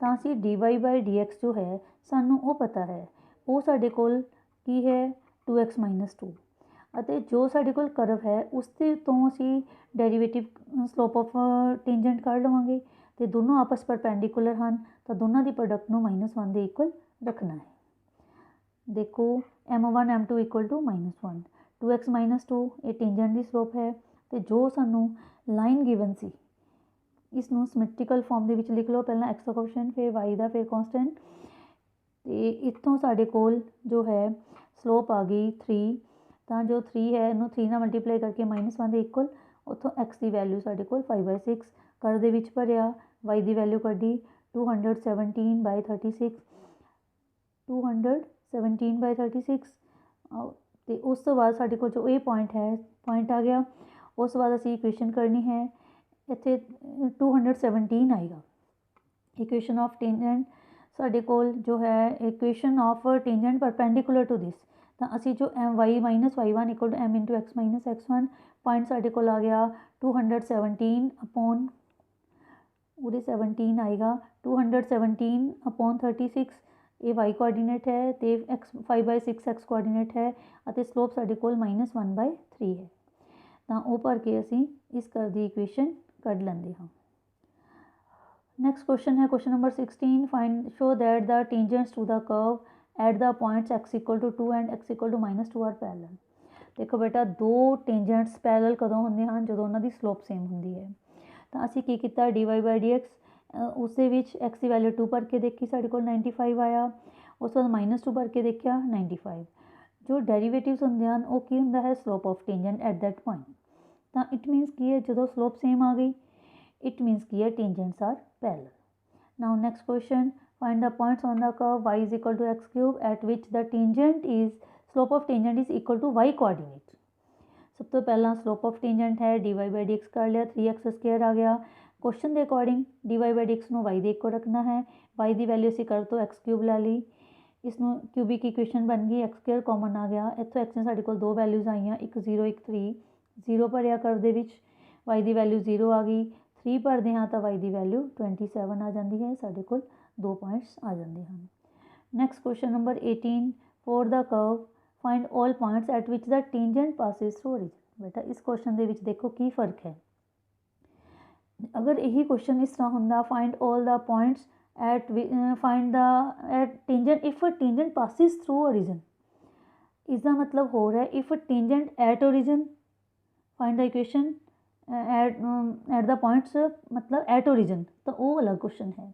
ਤਾਂ ਅਸੀਂ dy/dx ਜੋ ਹੈ ਸਾਨੂੰ ਉਹ ਪਤਾ ਹੈ, ਉਹ ਸਾਡੇ ਕੋਲ ਕੀ ਹੈ 2x - 2। ਅਤੇ ਜੋ ਸਾਡੇ ਕੋਲ ਕਰਵ ਹੈ ਉਸ ਦੇ ਤੋਂ ਅਸੀਂ ਡੈਰੀਵੇਟਿਵ ਸਲੋਪ ਆਫ ਟੈਂਜੈਂਟ ਕੱਢ ਲਵਾਂਗੇ। ਤੇ ਦੋਨੋਂ ਆਪਸ ਪਰਪੈਂਡੀਕੂਲਰ ਹਨ ਤਾਂ ਦੋਨਾਂ ਦੀ ਪ੍ਰੋਡਕਟ ਨੂੰ -1 ਦੇ ਇਕੁਅਲ ਰੱਖਣਾ ਹੈ। ਦੇਖੋ m1 m2 equal to -1, 2x - 2 ਇਹ ਟੇਂਜੈਂਟ ਦੀ ਸਲੋਪ ਹੈ। ਤੇ ਜੋ ਸਾਨੂੰ ਲਾਈਨ ਗਿਵਨ ਸੀ ਇਸ ਨੂੰ ਸਿਮੈਟ੍ਰੀਕਲ ਫਾਰਮ ਦੇ ਵਿੱਚ ਲਿਖ ਲਓ, ਪਹਿਲਾਂ x ਦਾ ਕੋਐਫੀਸ਼ੀਐਂਟ ਫਿਰ y ਦਾ ਫਿਰ ਕੌਂਸਟੈਂਟ। ਤੇ ਇੱਥੋਂ ਸਾਡੇ ਕੋਲ ਜੋ ਹੈ ਸਲੋਪ ਆ ਗਈ 3, ਤਾਂ ਜੋ 3 ਹੈ ਇਹਨੂੰ 3 ਨਾਲ ਮਲਟੀਪਲਾਈ ਕਰਕੇ -1 ਦੇ ਇਕੁਅਲ। ਉੱਥੋਂ x ਦੀ ਵੈਲਿਊ ਸਾਡੇ ਕੋਲ 5/6 ਕਰ ਦੇ ਵਿੱਚ ਭਰਿਆ, y ਦੀ ਵੈਲਿਊ ਕੱਢੀ 217/36, 217/36। ਤੇ ਉਸ ਤੋਂ ਬਾਅਦ ਸਾਡੇ ਕੋਲ ਜੋ ਇਹ ਪੁਆਇੰਟ ਹੈ, ਪੁਆਇੰਟ ਆ ਗਿਆ। ਉਸ ਤੋਂ ਬਾਅਦ ਅਸੀਂ ਇਕੁਏਸ਼ਨ ਕਰਨੀ ਹੈ, ਇੱਥੇ 217 ਆਏਗਾ। ਇਕੁਏਸ਼ਨ ਆਫ ਟੇਂਜੈਂਟ ਸਾਡੇ ਕੋਲ ਜੋ ਹੈ equation of tangent perpendicular to this, ਤਾਂ ਅਸੀਂ ਜੋ y - y1 equal to m into x - x1 point ਸਾਡੇ ਕੋਲ ਆ ਗਿਆ 217 ਅਪੋਨ ਉਹਦੇ 17 ਆਏਗਾ 217/36। ਇਹ y ਕੋਆਰਡੀਨੇਟ ਹੈ ਤੇ 5/6 x ਕੋਆਰਡੀਨੇਟ ਹੈ ਅਤੇ ਸਲੋਪ ਸਾਡੇ ਕੋਲ -1/3 ਹੈ। ਤਾਂ ਉਹ ਭਰ ਕੇ ਅਸੀਂ ਇਸ ਕਰ ਦੀ ਇਕੁਏਸ਼ਨ ਕੱਢ ਲੈਂਦੇ ਹਾਂ। ਨੈਕਸਟ ਕੁਐਸਚਨ ਹੈ question number 16, find show that the tangents to the curve at the points x equal to 2 and x equal to -2 are parallel. ਦੇਖੋ ਬੇਟਾ, ਦੋ ਟੇਂਜੈਂਟਸ ਪੈਰਲਲ ਕਦੋਂ ਹੁੰਦੇ ਹਨ? ਜਦੋਂ ਉਹਨਾਂ ਦੀ ਸਲੋਪ ਸੇਮ ਹੁੰਦੀ ਹੈ। ਤਾਂ ਅਸੀਂ ਕੀ ਕੀਤਾ, dy/dx ਉਸ ਦੇ ਵਿੱਚ x ਦੀ ਵੈਲਿਊ 2 ਭਰ ਕੇ ਦੇਖੀ, ਸਾਡੇ ਕੋਲ 95 ਆਇਆ। ਉਸ ਤੋਂ ਬਾਅਦ -2 ਭਰ ਕੇ ਦੇਖਿਆ 95। ਜੋ ਡੈਰੀਵੇਟਿਵਸ ਹੁੰਦੇ ਹਨ ਉਹ ਕੀ ਹੁੰਦਾ ਹੈ, slope of tangent at that point. ਤਾਂ ਇਟ ਮੀਨਸ ਕੀ ਹੈ, ਜਦੋਂ ਸਲੋਪ ਸੇਮ ਆ ਗਈ ਇਟ ਮੀਨਸ ਕੀ ਹੈ, tangents are parallel. Now next question, find the points on the curve y is equal to x cube at which the tangent is slope of tangent is equal to y coordinate। ਸਭ ਤੋਂ ਪਹਿਲਾਂ slope of tangent ਹੈ dy/dx ਕਰ ਲਿਆ, 3x² ਆ ਗਿਆ। Question ਦੇ according dy/dx ਨੂੰ y ਦੇ ਇੱਕੋ ਰੱਖਣਾ ਹੈ। y ਦੀ ਵੈਲਿਊ ਅਸੀਂ ਕਰ ਤੋਂ x³ ਲੈ ਲਈ, ਇਸ ਨੂੰ ਕਿਊਬਿਕ ਇਕੁਏਸ਼ਨ ਬਣ ਗਈ, x² ਕਾਮਨ ਆ ਗਿਆ। ਇੱਥੋਂ x ਨੇ ਸਾਡੇ ਕੋਲ ਦੋ ਵੈਲਿਊਜ਼ ਆਈਆਂ, ਇੱਕ 0 ਇੱਕ 3। 0 ਭਰਿਆ ਕਰਵ ਦੇ ਵਿੱਚ, y ਦੀ ਵੈਲਿਊ 0 ਆ ਗਈ। 3 ਭਰਦੇ ਹਾਂ ਤਾਂ y ਦੀ ਵੈਲਿਊ 27 ਆ ਜਾਂਦੀ ਹੈ। ਸਾਡੇ ਕੋਲ 2 ਪੁਆਇੰਟਸ ਆ ਜਾਂਦੇ ਹਨ। Next question number 18, for the curve find all points at which the tangent passes through origin. ਬੇਟਾ ਇਸ ਕੁਐਸਚਨ ਦੇ ਵਿੱਚ ਦੇਖੋ ਕੀ ਫਰਕ ਹੈ। ਅਗਰ ਇਹੀ ਕੁਐਸਚਨ ਇਸ ਤਰ੍ਹਾਂ ਹੁੰਦਾ, find all the points at find the at tangent if tangent passes through origin, ਇਸ ਦਾ ਮਤਲਬ ਹੋ ਰਿਹਾ if tangent at origin find the equation at the points ਮਤਲਬ ਐਟ ਓਰੀਜਨ, ਤਾਂ ਉਹ ਅਲੱਗ ਕੁਐਸਚਨ ਹੈ।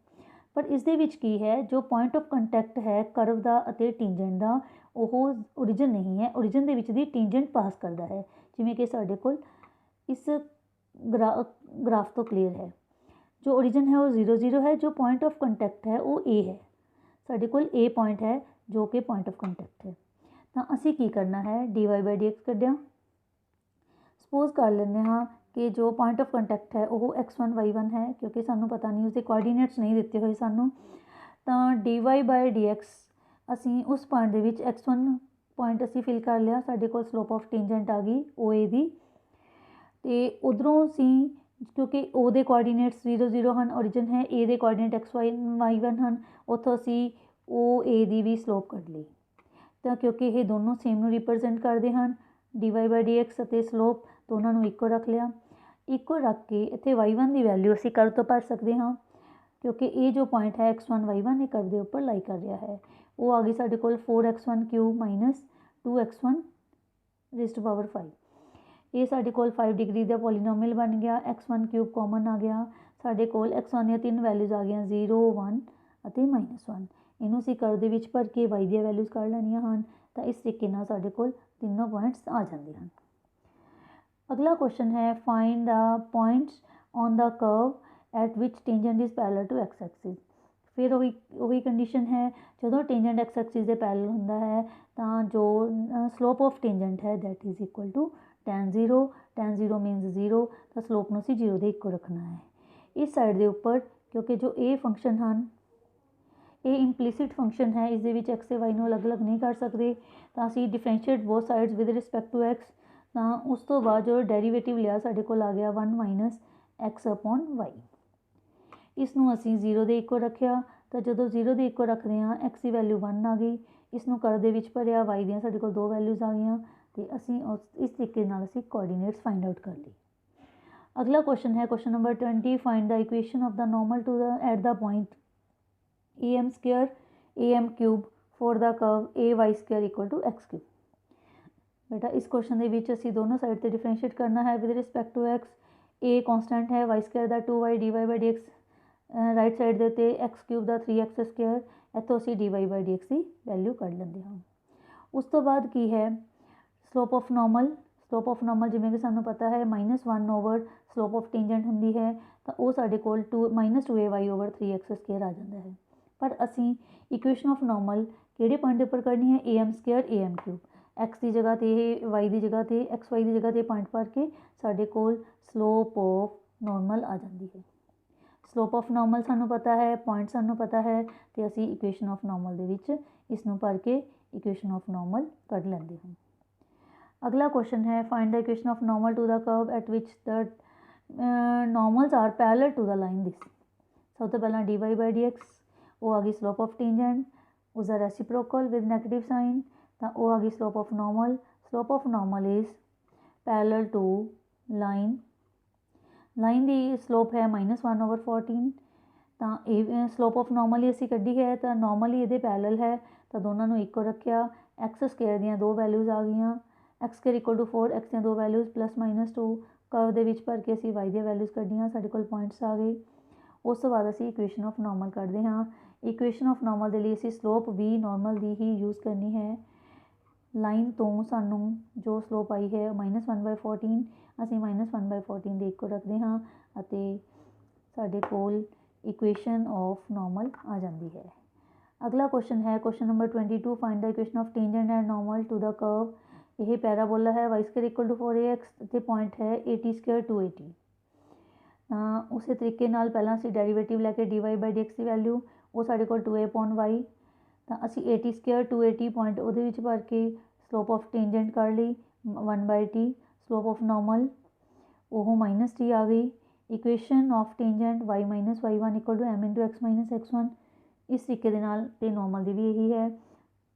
ਪਰ ਇਸ ਦੇ ਵਿੱਚ ਕੀ ਹੈ, ਜੋ ਪੁਆਇੰਟ ਆਫ ਕੰਟੈਕਟ ਹੈ ਕਰਵ ਦਾ ਅਤੇ ਟੇਂਜੈਂਟ ਦਾ, ਉਹ ਓਰੀਜਨ ਨਹੀਂ ਹੈ। ਓਰੀਜਨ ਦੇ ਵਿੱਚ ਦੀ ਟੇਂਜੈਂਟ ਪਾਸ ਕਰਦਾ ਹੈ, ਜਿਵੇਂ ਕਿ ਸਾਡੇ ਕੋਲ ਇਸ ਗ੍ਰਾਫ ਤੋਂ ਕਲੀਅਰ ਹੈ। ਜੋ ਓਰੀਜਨ ਹੈ ਉਹ 0 0 ਹੈ, ਜੋ ਪੁਆਇੰਟ ਆਫ ਕੰਟੈਕਟ ਹੈ ਉਹ A ਹੈ। ਸਾਡੇ ਕੋਲ A ਪੁਆਇੰਟ ਹੈ ਜੋ ਕਿ ਪੁਆਇੰਟ ਆਫ ਕੰਟੈਕਟ ਹੈ। ਤਾਂ ਅਸੀਂ ਕੀ ਕਰਨਾ ਹੈ, dy/dx ਕੱਢਿਆ। ਸਪੋਜ਼ ਕਰ ਲੈਂਦੇ ਹਾਂ ਕਿ ਜੋ ਪੁਆਇੰਟ ਆਫ ਕੰਟੈਕਟ ਹੈ ਉਹ x1 y1 ਹੈ, ਕਿਉਂਕਿ ਸਾਨੂੰ ਪਤਾ ਨਹੀਂ, ਉਸਦੇ ਕੋਆਰਡੀਨੇਟਸ ਨਹੀਂ ਦਿੱਤੇ ਹੋਏ ਸਾਨੂੰ। ਤਾਂ dy/dx ਅਸੀਂ ਉਸ ਪੁਆਇੰਟ ਦੇ ਵਿੱਚ x1 ਪੁਆਇੰਟ ਅਸੀਂ ਫਿਲ ਕਰ ਲਿਆ, ਸਾਡੇ ਕੋਲ ਸਲੋਪ ਆਫ ਟੇਂਜੈਂਟ ਆ ਗਈ OA ਦੀ। ਅਤੇ ਉੱਧਰੋਂ ਅਸੀਂ ਕਿਉਂਕਿ O ਦੇ ਕੋਆਰਡੀਨੇਟਸ 0 0 ਹਨ, ਓਰੀਜਨ ਹੈ, A ਦੇ ਕੋਆਰਡੀਨੇਟ x1 ਹਨ, ਉੱਥੋਂ ਅਸੀਂ OA ਦੀ ਵੀ ਸਲੋਪ ਕੱਢ ਲਈ। ਤਾਂ ਕਿਉਂਕਿ ਇਹ ਦੋਨੋਂ ਸੇਮ ਨੂੰ ਰਿਪਰਜੈਂਟ ਕਰਦੇ ਹਨ, dy/dx ਅਤੇ ਸਲੋਪ ਦੋਨਾਂ ਨੂੰ ਇੱਕੋ ਰੱਖ ਲਿਆ। ਇੱਕੋ ਰੱਖ ਕੇ ਇੱਥੇ y1 ਦੀ ਵੈਲਿਊ ਅਸੀਂ ਕਰਵ ਤੋਂ ਭਰ ਸਕਦੇ ਹਾਂ, ਕਿਉਂਕਿ ਇਹ ਜੋ ਪੁਆਇੰਟ ਹੈ x1 y1 ਇਹ ਕਰਵ ਦੇ ਉੱਪਰ ਲਾਈ ਕਰ ਰਿਹਾ ਹੈ। ਉਹ ਆ ਗਈ ਸਾਡੇ ਕੋਲ 4x1³ - 2x1 raised to power 5। ਇਹ ਸਾਡੇ ਕੋਲ 5 ਡਿਗਰੀ ਦਾ ਪੋਲੀਨੋਮੀਅਲ ਬਣ ਗਿਆ। x1³ ਕਾਮਨ ਆ ਗਿਆ, ਸਾਡੇ ਕੋਲ x1 ਦੀਆਂ 3 ਵੈਲਿਊਜ਼ ਆ ਗਈਆਂ 0 1 ਅਤੇ -1। ਇਹਨੂੰ ਅਸੀਂ ਕਰਵ ਦੇ ਵਿੱਚ ਭਰ ਕੇ y ਦੀਆਂ ਵੈਲਿਊਜ਼ ਕੱਢ ਲੈਣੀਆਂ ਹਨ। ਤਾਂ ਇਸ ਤਰੀਕੇ ਨਾਲ ਸਾਡੇ ਕੋਲ ਤਿੰਨੋਂ ਪੁਆਇੰਟਸ ਆ ਜਾਂਦੇ ਹਨ। ਅਗਲਾ ਕੁਐਸਚਨ ਹੈ, find the points on the curve at which tangent is parallel to x axis. ਫਿਰ ਉਹੀ ਕੰਡੀਸ਼ਨ ਹੈ, ਜਦੋਂ ਟੇਂਜੈਂਟ x ਐਕਸਿਸ ਦੇ ਪੈਰਲਲ ਹੁੰਦਾ ਹੈ ਤਾਂ ਜੋ ਸਲੋਪ ਆਫ ਟੇਂਜੈਂਟ ਹੈ that is equal to tan 0। tan 0 means 0, ਤਾਂ ਸਲੋਪ ਨੂੰ ਅਸੀਂ 0 ਦੇ ਇੱਕੋ ਰੱਖਣਾ ਹੈ। ਇਸ ਸਾਈਡ ਦੇ ਉੱਪਰ ਕਿਉਂਕਿ ਜੋ ਇਹ ਫੰਕਸ਼ਨ ਹਨ ਇਹ ਇੰਪਲੀਸਿਟ ਫੰਕਸ਼ਨ ਹੈ, ਇਸ ਦੇ ਵਿੱਚ x ਅਤੇ y ਨੂੰ ਅਲੱਗ-ਅਲੱਗ ਨਹੀਂ ਕਰ ਸਕਦੇ, ਤਾਂ ਅਸੀਂ differentiate both sides with respect to x। ਤਾਂ ਉਸ ਤੋਂ ਬਾਅਦ ਜੋ ਡੈਰੀਵੇਟਿਵ ਲਿਆ ਸਾਡੇ ਕੋਲ ਆ ਗਿਆ 1 - x/y। ਇਸ ਨੂੰ ਅਸੀਂ 0 ਦੇ ਇੱਕੋ ਰੱਖਿਆ, ਤਾਂ ਜਦੋਂ 0 ਦੇ ਇੱਕੋ ਰੱਖਦੇ ਹਾਂ x ਦੀ ਵੈਲਿਊ 1 ਆ ਗਈ। ਇਸ ਨੂੰ ਕਰਵ ਦੇ ਵਿੱਚ ਭਰਿਆ, y ਦੀਆਂ ਸਾਡੇ ਕੋਲ 2 ਵੈਲਿਊਜ਼ ਆ ਗਈਆਂ, ਅਤੇ ਅਸੀਂ ਇਸ ਤਰੀਕੇ ਨਾਲ ਅਸੀਂ ਕੋਆਰਡੀਨੇਟਸ ਫਾਈਂਡ ਆਊਟ ਕਰ ਲਈ। अगला क्वेश्चन है question number 20, find the equation of the normal to the at the point am square am cube for the curve ay square equal to x cube. बेटा इस क्वेश्चन ਦੇ ਵਿੱਚ ਅਸੀਂ ਦੋਨੋਂ ਸਾਈਡ ਤੇ ਡਿਫਰੈਂਸ਼ੀਏਟ ਕਰਨਾ ਹੈ with respect to x। a constant ਹੈ y ਸਕੁਅਰ ਦਾ 2y dy/dx, ਰਾਈਟ ਸਾਈਡ ਦੇ ਉੱਤੇ x ਕਿਊਬ ਦਾ 3x ਸਕੁਅਰ, ਇੱਥੋਂ ਅਸੀਂ dy/dx ਦੀ ਵੈਲਿਊ ਕੱਢ ਲੈਂਦੇ ਹਾਂ। ਉਸ ਤੋਂ ਬਾਅਦ ਕੀ ਹੈ slope of normal. Slope of normal ਜਿਵੇਂ ਕਿ ਸਾਨੂੰ ਪਤਾ ਹੈ -1 ਓਵਰ ਸਲੋਪ ਆਫ ਟੈਂਜੈਂਟ ਹੁੰਦੀ ਹੈ, ਤਾਂ ਉਹ ਸਾਡੇ ਕੋਲ -2ay/3x ਸਕੁਅਰ ਆ ਜਾਂਦਾ ਹੈ। ਪਰ ਅਸੀਂ ਇਕੁਏਸ਼ਨ ਆਫ ਨੋਰਮਲ ਕਿਹੜੇ ਪੁਆਇੰਟ ਦੇ ਉੱਪਰ ਕਰਨੀ ਹੈ, am square am cube. X की जगह ते वाई की जगह ते एक्स वाई की जगह ते पॉइंट भर के साढ़े कोल स्लोप ऑफ नॉर्मल आ जाती है। स्लोप ऑफ नॉर्मल सानू पता है, पॉइंट सानू पता है, तो असी इक्वेशन ऑफ नॉर्मल दे विच इसनू भर के इक्वेशन ऑफ नॉर्मल कढ़ लेंदे हैं। अगला क्वेश्चन है find the equation of normal to the curve at which the normals are parallel to the line this. सब तो पहला dy/dx वो आ गई स्लोप ऑफ टेंजेंट, उसका रेसिप्रोकल विद नेगेटिव साइन, तो वो आ गई slope of normal. Slope of normal is parallel to line. Line की स्लोप है -1/14, तो ये स्लोप ऑफ नॉर्मल ही असी कढ़ी है, तो नॉर्मल ही ये पैरेलल है, तो दोनों को इक्को रखा। एक्स स्क्वायर दी दो वैल्यूज़ आ गई, x square equal to 4, x दी दो वैल्यूज़ +-2 कर्व दे विच भर के असी वाई दी वैल्यूज़ कढ़ियाँ, साडे कोल पॉइंट्स आ गए। उस तो बाद असी इक्वेशन ऑफ नॉर्मल कढ़ते हाँ। इक्वेशन ऑफ नॉर्मल के लिए असी स्लोप भी नॉर्मल की ही यूज़ करनी है। लाइन तो सानू जो स्लोप आई है -1/14, असी -1/14 ਦੇ ਇੱਕੋ ਰੱਖਦੇ ਹਾਂ ਅਤੇ ਸਾਡੇ ਕੋਲ इक्वेशन ऑफ नॉर्मल आ जाती है। अगला क्वेश्चन है question number 22, find the equation of tangent and normal to the curve. यह पैराबोला है y square equal to 4ax ते पॉइंट है at स्क्वायर 2at। उस तरीके नाल पहला असी डेरीवेटिव लैके dy/dx की वैल्यू वो साडे कोल 2a/y, तो असी at स्क्वायर 2at पॉइंट वो भर के स्लोप ऑफ टेंजेंट कर ली 1/t। स्लोप ऑफ नॉर्मल वो -t आ गई। Equation of tangent y - y1 equal to m × x - x1। इस तरीके के नाल ते नॉर्मल की भी यही है,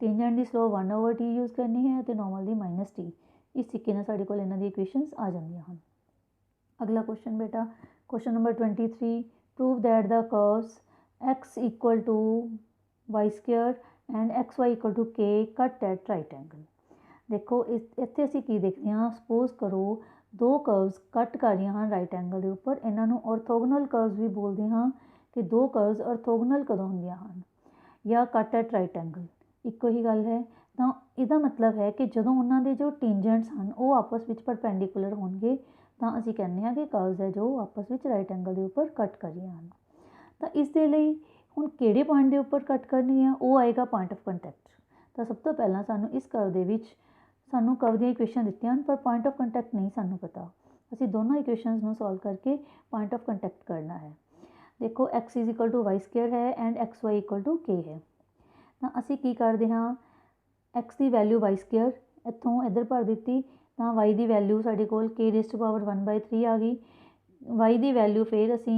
टेंजेंट की स्लोप 1/t यूज़ करनी है तो नॉर्मल की -t। इस तरीके नाल साडे कोल इन्हां दी इक्वेशनस आ जांदियां हन। अगला क्वेश्चन बेटा question number 23, prove that the curves x equal to y square and xy equal to k cut at right angle. देखो इत्थे असीं की देखते हैं, सपोज करो दो कर्व्स कट कर रही हैं राइट एंगल के उपर, इन्हों ऑर्थोगनल कर्व्स भी बोलते हैं कि दो कर्व्स ऑर्थोगनल कदों होंदियां हन या कट एट राइट एंगल, इक्को ही गल है। तो इसका मतलब है कि जदों उन्होंने जो टेंजेंट्स हैं वो आपस में परपेंडिकुलर होंगे, तो असीं कहने हैं कि कर्व्स है जो आपस में राइट एंगल के उपर कट कर रही हैं। तो इस दे लई हुण किहड़े पॉइंट के उपर कट करनी है, वो आएगा पॉइंट ऑफ कंटैक्ट। तो सब तो पहला सानू इस कर्व दे विच सानू कर्व दी इक्वेशन दी हैं, पर पॉइंट ऑफ कंटैक्ट नहीं सानू पता। असी दोनों इक्वेशनस नू सॉल्व करके पॉइंट ऑफ कंटैक्ट करना है। देखो x is equal to y square है and x y equal to k है, तो असी की करते हाँ x की वैल्यू वाई स्क्वायर इतों इधर भर दी, तो y की वैल्यू साढ़े कोल k⁻³ 1/3 आ गई। y की वैल्यू फिर असी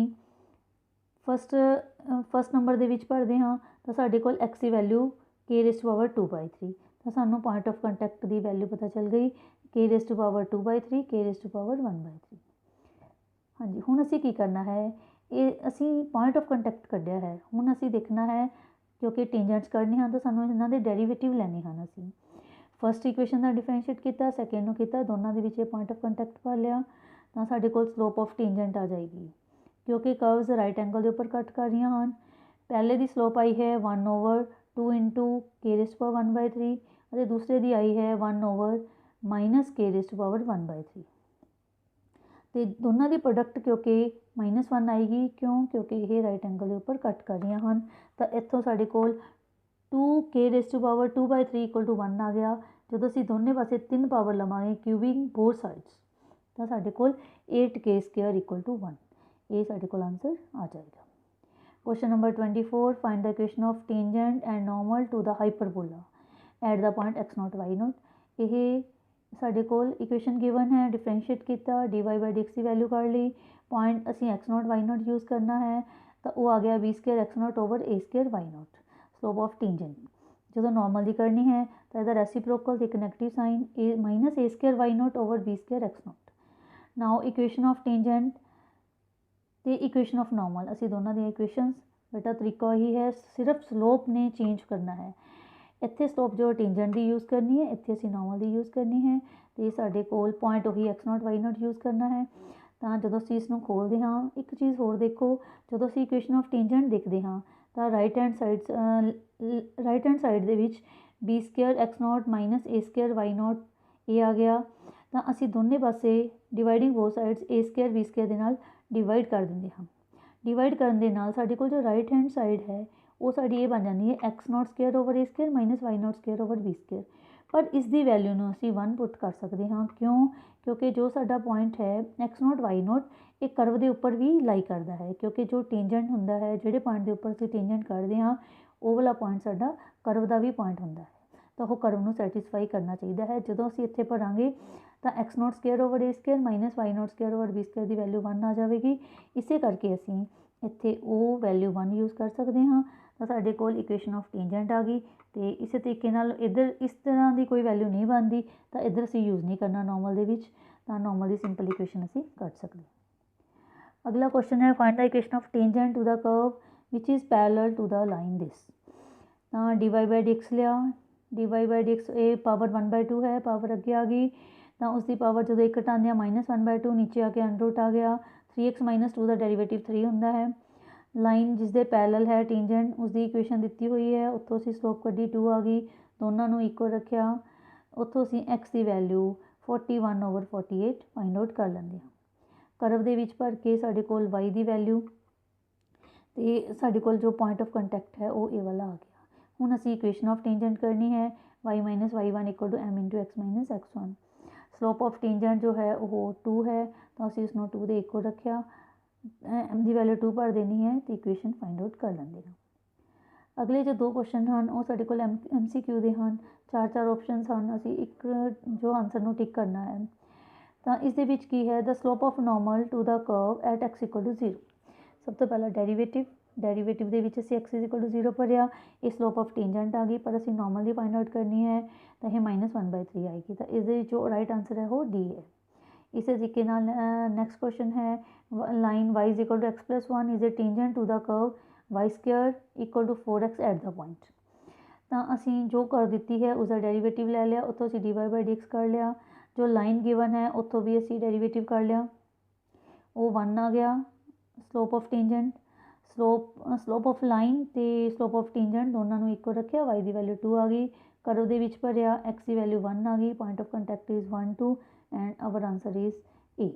फस्ट नंबर के भरते हाँ, तो साढ़े कोल x की वैल्यू k⁻²/3, तो सानू पॉइंट ऑफ कंटैक्ट की वैल्यू पता चल गई k⁻²/3 k⁻1/3। हाँ जी, हुण असी की करना है, ये असी पॉइंट ऑफ कंटैक्ट कढ़िया है। हुण असी देखना है क्योंकि टेंजेंट्स करने हैं तो सानू इन्हां दे डेरीवेटिव लैने हैं। असी फस्ट इक्वेशन का डिफरेंशिएट किया, सैकेंड नूं किया, दोनों के विच पॉइंट ऑफ कंटैक्ट भर लिया, तो साडे कोल स्लोप ऑफ टेंजेंट आ जाएगी क्योंकि कर्व्स राइट एंगल के उपर कट कर रही हैं। पहले की स्लोप आई है 1/2 × k⁻1/3 और दूसरे की आई है 1/- k⁻1/3। तो दोनों की प्रोडक्ट क्योंकि -1 आएगी, क्यों क्योंकि ये राइट एंगल के उपर कट कर रही हैं। तो इतों साढ़े कोल 2k⁻2/3 इक्वल टू 1 आ गया। जो असी दोनों पासे 3 पावर लवांगे क्यूबिंग बोथ साइड्स, तो साढ़े कोल 8k² इक्वल टू 1, ये साढ़े कोल आंसर आ जाएगा। Question number 24, find the equation of tangent and normal to the hyperbola at the point x0 y0। ये साढ़े कोल इक्वेशन गिवन है, डिफरेंशिएट किया, dy/dx की वैल्यू कर ली, पॉइंट असी x0 y0 यूज़ करना है, तो वो आ गया b² x0 over a² y0। Slope of tangent जो नॉर्मल की करनी है तो यदा रेसिप्रोकल एक negative sign a - a² y0 over b² x0। Now equation of tangent ਤੇ ਇਕੁਏਸ਼ਨ ਆਫ ਨੋਰਮਲ, ਅਸੀਂ ਦੋਨਾਂ ਦੀਆਂ ਇਕੁਏਸ਼ਨਸ, ਬੇਟਾ ਤਰੀਕਾ ਹੀ ਹੈ, ਸਿਰਫ ਸਲੋਪ ਨੇ ਚੇਂਜ ਕਰਨਾ ਹੈ। ਇੱਥੇ ਸਲੋਪ ਜੋ ਟੈਂਜੈਂਟ ਦੀ ਯੂਜ਼ ਕਰਨੀ ਹੈ, ਇੱਥੇ ਅਸੀਂ ਨੋਰਮਲ ਦੀ ਯੂਜ਼ ਕਰਨੀ ਹੈ, ਤੇ ਸਾਡੇ ਕੋਲ ਪੁਆਇੰਟ ਉਹੀ x0 y0 ਯੂਜ਼ ਕਰਨਾ ਹੈ। ਤਾਂ ਜਦੋਂ ਅਸੀਂ ਇਸ ਨੂੰ ਖੋਲ੍ਹਦੇ ਹਾਂ, ਇੱਕ ਚੀਜ਼ ਹੋਰ ਦੇਖੋ, ਜਦੋਂ ਅਸੀਂ ਇਕੁਏਸ਼ਨ ਆਫ ਟੈਂਜੈਂਟ ਦੇਖਦੇ ਹਾਂ ਤਾਂ ਰਾਈਟ ਹੈਂਡ ਸਾਈਡ ਦੇ ਵਿੱਚ b² x0 -a² y0 ਇਹ ਆ ਗਿਆ। ਤਾਂ ਅਸੀਂ ਦੋਨੇ ਪਾਸੇ ਡਿਵਾਈਡਿੰਗ ਬੋਥ ਸਾਈਡਸ a² b² ਦੇ ਨਾਲ ਡਿਵਾਈਡ ਕਰ ਦਿੰਦੇ ਹਾਂ। ਡਿਵਾਈਡ ਕਰਨ ਦੇ ਨਾਲ ਸਾਡੇ ਕੋਲ ਜੋ ਰਾਈਟ ਹੈਂਡ ਸਾਈਡ ਹੈ ਉਹ ਸਾਡੀ ਇਹ ਬਣ ਜਾਂਦੀ ਹੈ x0² over a² -y0² over b²। ਪਰ ਇਸ ਦੀ ਵੈਲਿਊ ਨੂੰ ਅਸੀਂ 1 ਪੁੱਟ ਕਰ ਸਕਦੇ ਹਾਂ। ਕਿਉਂ? ਕਿਉਂਕਿ ਜੋ ਸਾਡਾ ਪੁਆਇੰਟ ਹੈ x0 y0 ਇਹ ਕਰਵ ਦੇ ਉੱਪਰ ਵੀ ਲਾਈ ਕਰਦਾ ਹੈ, ਕਿਉਂਕਿ ਜੋ ਟੈਂਜੈਂਟ ਹੁੰਦਾ ਹੈ, ਜਿਹੜੇ ਪੁਆਇੰਟ ਦੇ ਉੱਪਰ ਅਸੀਂ ਟੈਂਜੈਂਟ ਕਰਦੇ ਹਾਂ ਉਹ ਵਾਲਾ ਪੁਆਇੰਟ ਸਾਡਾ ਕਰਵ ਦਾ ਵੀ ਪੁਆਇੰਟ ਹੁੰਦਾ ਹੈ। ਤਾਂ ਉਹ ਕਰਵ ਨੂੰ ਸੈਟਿਸਫਾਈ ਕਰਨਾ ਚਾਹੀਦਾ ਹੈ। ਜਦੋਂ ਅਸੀਂ ਇੱਥੇ ਭਰਾਂਗੇ ਤਾਂ x0² over a² -y0² over b² ਦੀ ਵੈਲਿਊ 1 ਆ ਜਾਵੇਗੀ। ਇਸੇ ਕਰਕੇ ਅਸੀਂ ਇੱਥੇ ਉਹ ਵੈਲਿਊ 1 ਯੂਜ਼ ਕਰ ਸਕਦੇ ਹਾਂ। ਤਾਂ ਸਾਡੇ ਕੋਲ ਇਕੁਏਸ਼ਨ ਆਫ ਟੈਂਜੈਂਟ ਆ ਗਈ। ਤੇ ਇਸੇ ਤਰੀਕੇ ਨਾਲ ਇੱਧਰ ਇਸ ਤਰ੍ਹਾਂ ਦੀ ਕੋਈ ਵੈਲਿਊ ਨਹੀਂ ਬਣਦੀ ਤਾਂ ਇੱਧਰ ਅਸੀਂ ਯੂਜ਼ ਨਹੀਂ ਕਰਨਾ ਨੋਰਮਲ ਦੇ ਵਿੱਚ, ਤਾਂ ਨੋਰਮਲ ਦੀ ਸਿੰਪਲ ਇਕੁਏਸ਼ਨ ਅਸੀਂ ਕੱਢ ਸਕਦੇ ਹਾਂ। ਅਗਲਾ ਕੁਐਸਚਨ ਹੈ find the equation of tangent to the curve which is parallel to the line this. ਤਾਂ dy/dx ਲਿਆ, dy/dx ਇਹ ਪਾਵਰ 1/2 ਹੈ, ਪਾਵਰ ਅੱਗੇ ਆ ਗਈ ਤਾਂ ਉਸ ਦੀ ਪਾਵਰ ਜਦੋਂ ਇੱਕ ਘਟਾਉਂਦੇ ਹਾਂ -1/2 ਨੀਚੇ ਆ ਕੇ ਅੰਡਰ ਆ ਗਿਆ। 3x - 2 ਦਾ ਡੈਰੀਵੇਟਿਵ 3 ਹੁੰਦਾ ਹੈ। ਲਾਈਨ ਜਿਸ ਦੇ ਪੈਰਲਲ ਹੈ ਟੈਂਜੈਂਟ ਉਸਦੀ ਇਕੁਏਸ਼ਨ ਦਿੱਤੀ ਹੋਈ ਹੈ, ਉੱਥੋਂ ਅਸੀਂ ਸਲੋਪ ਕੱਢੀ 2 ਆ ਗਈ, ਦੋਨਾਂ ਨੂੰ ਇਕੁਅਲ ਰੱਖਿਆ, ਉੱਥੋਂ ਅਸੀਂ x ਦੀ ਵੈਲਿਊ 41/48 ਫਾਈਂਡ ਆਊਟ ਕਰ ਲੈਂਦੇ ਹਾਂ। ਕਰਵ ਦੇ ਵਿੱਚ ਭਰ ਕੇ ਸਾਡੇ ਕੋਲ y ਦੀ ਵੈਲਿਊ ਤੇ ਸਾਡੇ ਕੋਲ ਜੋ ਪੁਆਇੰਟ ਆਫ ਕੰਟੈਕਟ ਹੈ ਉਹ ਇਹ ਵਾਲਾ ਆ ਗਿਆ। ਹੁਣ ਅਸੀਂ ਇਕੁਏਸ਼ਨ ਆਫ ਟੈਂਜੈਂਟ ਕਰਨੀ ਹੈ y - y1 = m × x - x1। Slope of tangent ਜੋ ਹੈ ਉਹ 2 ਹੈ, ਤਾਂ ਅਸੀਂ ਉਸਨੂੰ 2 ਦੇ ਇਕੁਅਲ ਰੱਖਿਆ, m ਦੀ ਵੈਲਿਊ 2 ਭਰ ਦੇਣੀ ਹੈ ਤੇ ਇਕੁਏਸ਼ਨ ਫਾਈਂਡ ਆਊਟ ਕਰ ਲੈਂਦੇ ਹਾਂ। ਅਗਲੇ ਜੋ 2 ਕੁਐਸਚਨ ਹਨ ਉਹ ਸਾਡੇ ਕੋਲ MCQ ਦੇ ਹਨ। 4 ਆਪਸ਼ਨਸ ਹਨ, ਅਸੀਂ ਇੱਕ ਜੋ ਆਨਸਰ ਨੂੰ ਟਿਕ ਕਰਨਾ ਹੈ। ਤਾਂ ਇਸ ਦੇ ਵਿੱਚ ਕੀ ਹੈ, the slope of normal to the curve at x = 0। ਸਭ ਤੋਂ ਪਹਿਲਾਂ ਡੈਰੀਵੇਟਿਵ ਦੇ ਵਿੱਚ ਅਸੀਂ x = 0 ਭਰਿਆ, ਇਹ ਸਲੋਪ ਆਫ ਟੈਂਜੈਂਟ ਆ ਗਈ, ਪਰ ਅਸੀਂ ਨੋਰਮਲ ਦੀ ਫਾਈਂਡ ਆਊਟ ਕਰਨੀ ਹੈ ਤਾਂ ਇਹ -1/3 ਆਏਗੀ। ਤਾਂ ਇਸ ਦੇ ਵਿੱਚ ਜੋ ਰਾਈਟ ਆਨਸਰ ਹੈ ਉਹ D ਹੈ। ਇਸੇ ਤਰੀਕੇ ਨਾਲ ਨੈਕਸਟ ਕੁਐਸਚਨ ਹੈ line y = x + 1 is a tangent to the curve y² = 4x at the point. ਤਾਂ ਅਸੀਂ ਜੋ ਕਰਵ ਦਿੱਤੀ ਹੈ ਉਸਦਾ ਡੈਰੀਵੇਟਿਵ ਲੈ ਲਿਆ, ਉੱਥੋਂ ਅਸੀਂ dy/dx ਕਰ ਲਿਆ, ਜੋ ਲਾਈਨ ਗਿਵਨ ਹੈ ਉੱਥੋਂ ਵੀ ਅਸੀਂ ਡੈਰੀਵੇਟਿਵ ਕਰ ਲਿਆ, ਉਹ 1 ਆ ਗਿਆ। Slope of tangent, slope of line ਤੇ ਸਲੋਪ ਆਫ ਟੈਂਜੈਂਟ ਦੋਨਾਂ ਨੂੰ ਇਕੁਅਲ ਰੱਖਿਆ, y ਦੀ ਵੈਲਿਊ 2 ਆ ਗਈ, ਕਰਵ ਦੇ ਵਿੱਚ ਭਰਿਆ, x ਦੀ ਵੈਲਿਊ 1 ਆ ਗਈ, point of contact is 1 2 and our answer is A।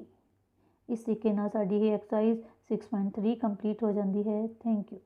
ਇਸ ਤਰੀਕੇ ਨਾਲ ਸਾਡੀ ਇਹ ਐਕਸਰਸਾਈਜ਼ 6.3 ਕੰਪਲੀਟ ਹੋ ਜਾਂਦੀ ਹੈ। Thank you.